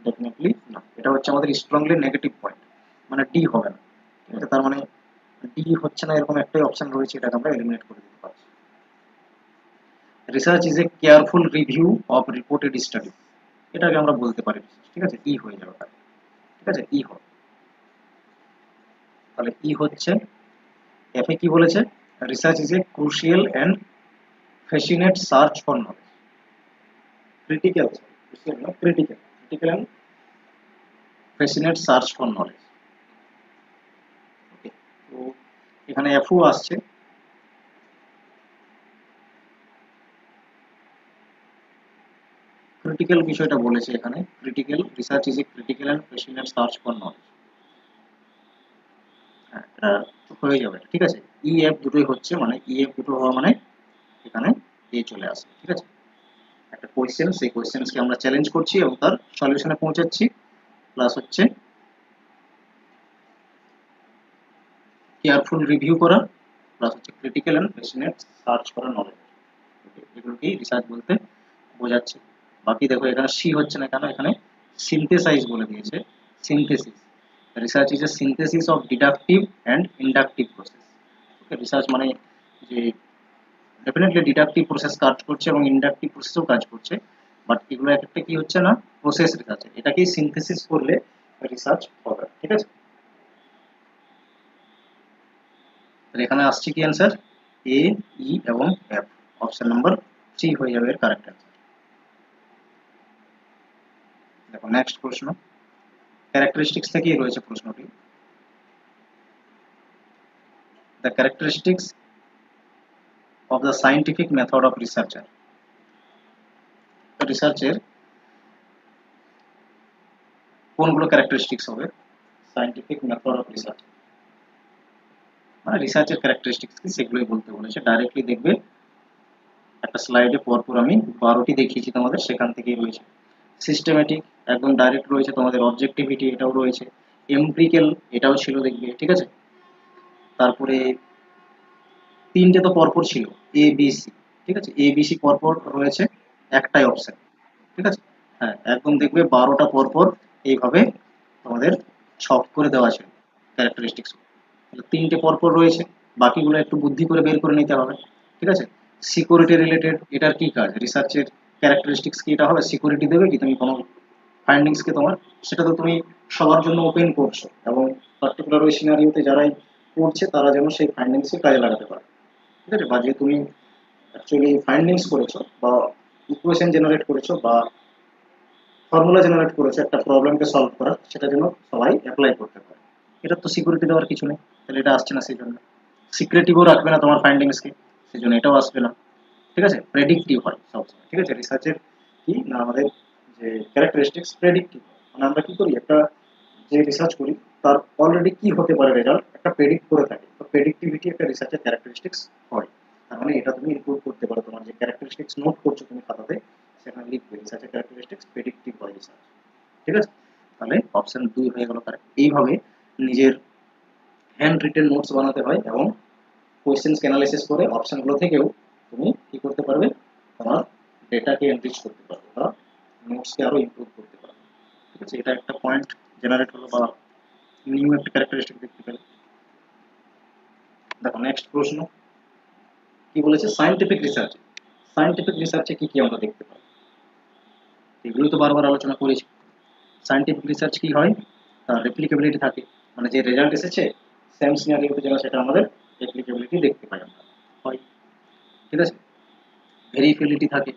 ডেফিনেটলি না, এটা হচ্ছে আমাদের স্ট্রংলি নেগেটিভ পয়েন্ট, মানে ডি হবে না। ঠিক আছে, তার মানে ডি হচ্ছে না, এরকম একটাই অপশন রয়েছে, এটাকে আমরা এলিমিনেট করে দিতে পারছি। Research is A careful review of reported study, এটাকে আমরা বলতে পারি। ঠিক আছে, ই হয়ে যাবে, ঠিক আছে, ই হবে। তাহলে ই হচ্ছে। এফ এ কি বলেছে, research is a crucial and fascinate search for knowledge. Critical, crucial না, critical, critical and fascinate search for knowledge. Okay, তো এখানে এফও আসছে। ক্রিটিক্যাল বিষয়টা বলেছে এখানে, critical research is a critical and passionate search for knowledge. হ্যাঁ, এটা হয়ে যাবে, ঠিক আছে। ই এফ দুটোই হচ্ছে, মানে ই এফ দুটো হওয়া মানে এখানে এ চলে আসে, ঠিক আছে। একটা কোয়েশ্চেন, সেই কোয়েশ্চেন্সকে আমরা চ্যালেঞ্জ করছি এবং তার সলিউশনে পৌঁছাচ্ছি, প্লাস হচ্ছে কেয়ারফুল রিভিউ করা, প্লাস হচ্ছে ক্রিটিক্যাল অ্যান্ড প্যাশনেট সার্চ করা নলেজ। এগুলোকেই রিসার্চ বলতে বোঝাচ্ছে। বাকি দেখো এখানে সি হচ্ছে না কেন, এখানে সিনথেসাইজ বলে দিয়েছে। Synthesis, research is a synthesis of deductive and inductive process. Okay, research মানে যে ডেফিনেটলি ডিডাকটিভ প্রসেস কাজ করছে এবং ইন্ডাকটিভ প্রসেসও কাজ করছে, বাট এগুলো এক একটা কি হচ্ছে না, প্রসেস রিসার্চ, এটাকেই সিনথেসিস করলে রিসার্চ হবে, ঠিক আছে। এখানে আসছে কি অ্যান্সার, এ, ই এবং এফ, অপশন নাম্বার 3 হয়ে যাবে এর কারেক্ট অ্যান্সার। দেখো নেক্সট প্রশ্ন, ক্যারেক্টারিস্টিক্স থেকেই রয়েছে প্রশ্নটি। The characteristics of the scientific method of researcher. রিসার্চের কোনগুলো ক্যারেক্টারিস্টিক্স হবে সায়েন্টিফিক মেথড অফ রিসার্চ, মানে রিসার্চের ক্যারেক্টারিস্টিক্স কি সেগুলোই বলতে বলেছে। ডাইরেক্টলি দেখবে একটা স্লাইডে পরপর আমি 12টি দেখিয়েছি তোমাদের, সেখান থেকেই রয়েছে। সিস্টেমেটিক একদম ডাইরেক্ট রয়েছে, তোমাদের অবজেক্টিভিটি এটাও রয়েছে, এমপ্রিক্যাল এটাও ছিল দেখবে, ঠিক আছে। তারপরে তিনটে তো পরপর ছিল, এ বি সি, ঠিক আছে, এ বি সি পরপর রয়েছে, একটাই অপশন, ঠিক আছে। হ্যাঁ, একদম দেখবে 12টা পরপর এইভাবে তোমাদের ছক করে দেওয়া ছিল ক্যারেক্টারিস্টিক্স, তিনটে পরপর রয়েছে, বাকিগুলো একটু বুদ্ধি করে বের করে নিতে হবে, ঠিক আছে। সিকিউরিটি রিলেটেড, এটার কি কাজ, রিসার্চের ক্যারেক্টারিস্টিক্স কি এটা হবে, সিকিউরিটি দেবে কি তুমি কোনো ফাইন্ডিংসকে তোমার, সেটা তো তুমি সবার জন্য ওপেন করছো, এবং পার্টিকুলার ওই সিনারিওতে যারাই পড়ছে তারা যেন সেই ফাইন্ডিংসকে কাজে লাগাতে পারে, ঠিক আছে। বা যে তুমি অ্যাকচুয়ালি ফাইন্ডিংস করেছো বা ইকুয়েশন জেনারেট করেছো বা ফর্মুলা জেনারেট করেছো একটা প্রবলেমকে সলভ করা, সেটা যেন সবাই অ্যাপ্লাই করতে পারে। এটা তো সিকিউরিটি দেওয়ার কিছু নেই, তাহলে এটা আসছে না, সেই জন্য সিক্রেটিভও রাখবে না তোমার ফাইন্ডিংসকে, সেই জন্য এটাও আসবে না, ঠিক আছে। প্রেডিক্টিভ হয় সবসময়, ঠিক আছে। রিসার্চের কি না, আমাদের যে ক্যারেক্টারিস্টিক্স প্রেডিক্টিভ, মানে আমরা কি করি, একটা যে রিসার্চ করি তার অলরেডি কি হতে পারে রেজাল্ট একটা প্রেডিক্ট করে থাকে, তো প্রেডিক্টিভিটি একটা রিসার্চের ক্যারেক্টারিস্টিক্স হয়। তার মানে এটা তুমি ইনক্লুড করতে পারো, তোমার যে ক্যারেক্টারিস্টিক্স নোট করছো তুমি খাতাতে, সেখানে লিখবে রিসার্চের ক্যারেক্টারিস্টিক্স প্রেডিক্টিভ হয় রিসার্চ, ঠিক আছে। তাহলে অপশন 2 হয়ে গেল কারেক্ট। এইভাবে নিজের হ্যান্ড রিটেন নোটস বানাতে হয় এবং কোয়েশ্চেন্স অ্যানালাইসিস করে অপশনগুলো থেকেও তুমি কি করতে পারবে, তোমার ডেটাকে এনরিচ করতে পারবে বা নোটসকে আরো ইমপ্রুভ করতে পারবে, ঠিক আছে। এটা একটা পয়েন্ট জেনারেট হলো বা নিউ একটা ক্যারেক্টারিস্টিক দেখতে পেলে। দেখো নেক্সট প্রশ্ন কি বলেছে, সায়েন্টিফিক রিসার্চ, সায়েন্টিফিক রিসার্চে কি কি আমরা দেখতে পাই, এগুলো তো বারবার আলোচনা করেছি। সায়েন্টিফিক রিসার্চ কি হয়, তার রেপ্লিকেবিলিটি থাকে, মানে যে রেজাল্ট এসেছে সেম সিনারিওতে যেন সেটা আমাদের রেপ্লিকেবিলিটি দেখতে পাই আমরা, হয়, ঠিক আছে। ভেরিফিবিলিটি থাকে,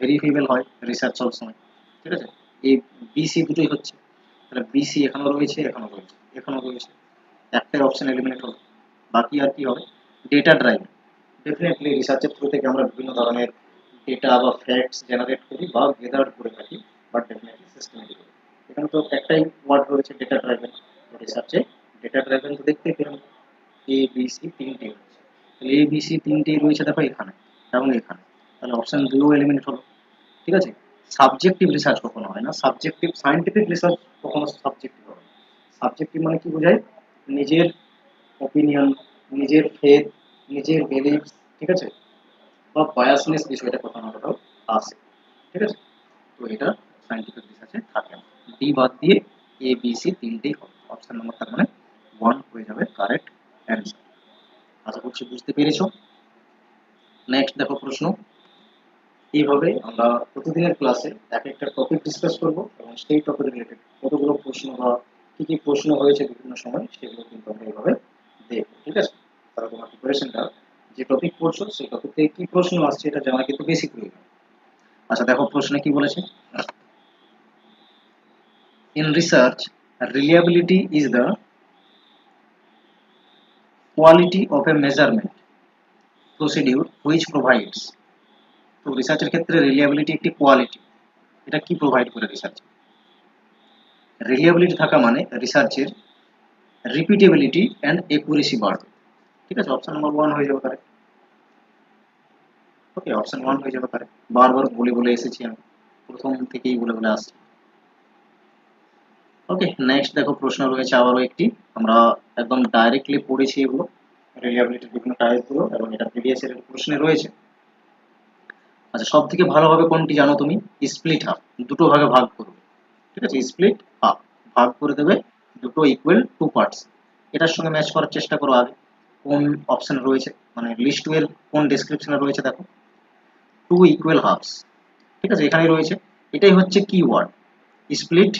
ভেরিফিবল হয় রিসার্চ সবসময়, ঠিক আছে। এ বিসি দুটোই হচ্ছে, তাহলে বিসি এখানেও রয়েছে, এখানেও রয়েছে, এখানেও রয়েছে, একটাই অপশন এলিমিনেট হলো। বাকি আর কি হবে? Data drive. ডেফিনেটলি রিসার্চের থ্রু থেকে আমরা বিভিন্ন ধরনের ডেটা বা ফ্যাক্টস জেনারেট করি বা গেদার করে থাকি, বাট ডেফিনেটলি সিস্টেমেটিক। এখানে তো একটাই ওয়ার্ড রয়েছে ডেটা ড্রাইভেন, রিসার্চে ডেটা ড্রাইভেন তো দেখতেই পেলাম এ বি সি তিনটেই রয়েছে। তাহলে এ বি সি তিনটেই রয়েছে দেখো এখানে এবং এখানে, তাহলে অপশন দুইও এলিমিনেট হলো। ঠিক আছে, সাবজেক্টিভ রিসার্চ কখনো হয় না, সাবজেক্টিভ সায়েন্টিফিক রিসার্চ কখনো সাবজেক্টিভ হবে না। সাবজেক্টিভ মানে কি বোঝায়? নিজের ওপিনিয়ন, নিজের ফেথ, নিজের বিলিফ, ঠিক আছে, বা বায়াসনেস বিষয়টা কোথাও না কোথাও আসে। ঠিক আছে, তো এটা সায়েন্টিফিক রিসার্চে থাকে না। ডি বাদ দিয়ে এ বি সি তিনটেই হবে, অপশন নম্বর তার মানে 1 হয়ে যাবে কারেক্ট অ্যান্সার। আশা করছি বুঝতে পেরেছো। নেক্সট দেখো প্রশ্ন। এইভাবে আমরা প্রতিদিনের ক্লাসে এক একটা টপিক ডিসকাস করব এবং সেই টপিক রিলেটেড কতগুলো প্রশ্ন বা কি কি প্রশ্ন হয়েছে বিভিন্ন সময় সেগুলো কিন্তু আমরা এইভাবে দেখব। ঠিক আছে, তাহলে তোমার প্রিপারেশনটা, যে টপিক পড়ছো সেই টপিক থেকে কি প্রশ্ন আসছে এটা জানা কিন্তু বেশি প্রয়োজন। আচ্ছা দেখো প্রশ্নে কি বলেছে। In research, reliability is the quality of a measurement procedure which provides. তো রিসার্চের ক্ষেত্রে রিলিয়াবিলিটি একটি কোয়ালিটি, এটা কি প্রোভাইড করে রিসার্চ? রিলিয়াবিলিটি থাকা মানে রিসার্চের রিপিটেবিলিটি অ্যান্ড একুরেসি বাড়বে। ঠিক আছে, অপশন নাম্বার 1 হয়ে যাবে কারেক্ট। ওকে, অপশন 1 হয়ে যাবে কারেক্ট। বারবার বলে বলে এসেছি আমি, প্রথম থেকেই বলে বলে আসছি। ওকে, নেক্সট দেখো প্রশ্ন রয়েছে আবারও একটি, আমরা একদম ডাইরেক্টলি পড়েছি এগুলো রিলিয়াবিলিটির বিভিন্ন টাইপগুলো এবং এটা প্রিভিয়াস এর প্রশ্নে রয়েছে। আচ্ছা, সব থেকে ভালো হবে কোনটি জানো তুমি? স্প্লিট হাফ, দুটো ভাগে ভাগ করবে। ঠিক আছে, স্প্লিট হাফ, ভাগ করে দেবে দুটো ইকুয়াল টু পার্টস। এটার সঙ্গে ম্যাচ করার চেষ্টা করো আগে কোন অপশন রয়েছে, মানে লিস্ট 2 এর কোন ডেসক্রিপশনে রয়েছে দেখো, টু ইকুয়াল হাফস। ঠিক আছে, এখানেই রয়েছে, এটাই হচ্ছে কিওয়ার্ড স্প্লিট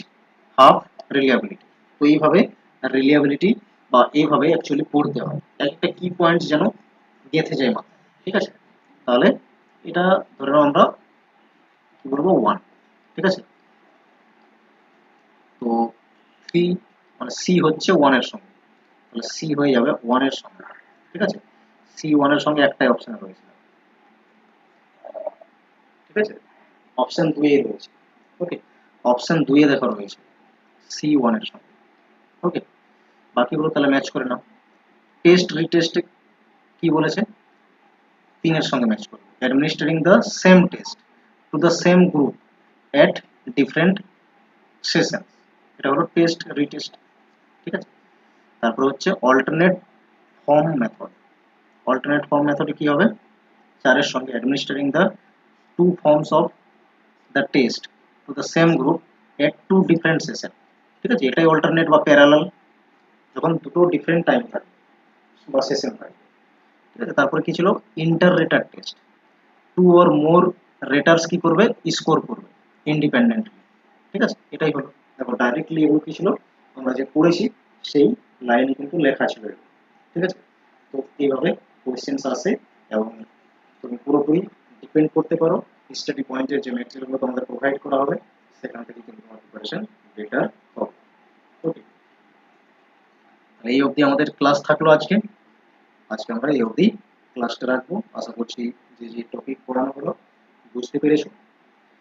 হাফ রিলিয়াবিলিটি। তো এইভাবে রিলিয়াবিলিটি বা এইভাবে অ্যাকচুয়ালি পড়তে হয়, একটা কি পয়েন্ট যেন গেঁথে যায় মাথায়। ঠিক আছে, তাহলে এটা ধরে নাও আমরা কি বলবো 1। ঠিক আছে, তো সি মানে সি হচ্ছে 1 এর সঙ্গে, তাহলে সি হয়ে যাবে 1 এর সঙ্গে। ঠিক আছে, সি 1 এর সঙ্গে একটাই অপশন রয়েছে। ঠিক আছে, অপশন 2 এ রয়েছে। ওকে, অপশন 2 এ দেখা রয়েছে সি 1 এর সঙ্গে। ওকে, বাকিগুলো তাহলে ম্যাচ করে নাও। টেস্ট রিটেস্টে কি বলেছে? 3 এর সঙ্গে ম্যাচ করবে। Administering the same test to the same group at different session, এটা হলো টেস্ট রিটেস্ট। ঠিক আছে, তারপর হচ্ছে alternate form method. Alternate form মেথডে কি হবে? 4 এর সঙ্গে administering the two forms of the test to the same group at two different session. ঠিক আছে, এটাই অল্টারনেট বা প্যারালাল, যখন দুটো ডিফারেন্ট টাইম থাকবে বা সেশন থাকবে। ঠিক আছে, তারপরে কি ছিল? Inter rater test, two or more raters কি করবে? স্কোর করবে ইন্ডিপেন্ডেন্টলি। ঠিক আছে, এটাই হলো। দেখো ডাইরেক্টলি এগুলো কি ছিল আমরা যে পড়েছি সেই লাইনে কিন্তু লেখা ছিল এগুলো। ঠিক আছে, তো এইভাবে কোয়েশ্চেন্স আসে এবং তুমি পুরোপুরি ডিপেন্ড করতে পারো স্টাডি পয়েন্টের যে ম্যাটেরিয়ালগুলো তোমাদের প্রোভাইড করা হবে সেখান থেকে কিন্তু তোমার প্রিপারেশন বেটার হবে। ওকে, এই অবধি আমাদের ক্লাস থাকলো আজকে। আজকে আমরা এই অবধি ক্লাসটা রাখবো। আশা করছি যে যে টপিক পড়ানো হলো বুঝতে পেরেছো।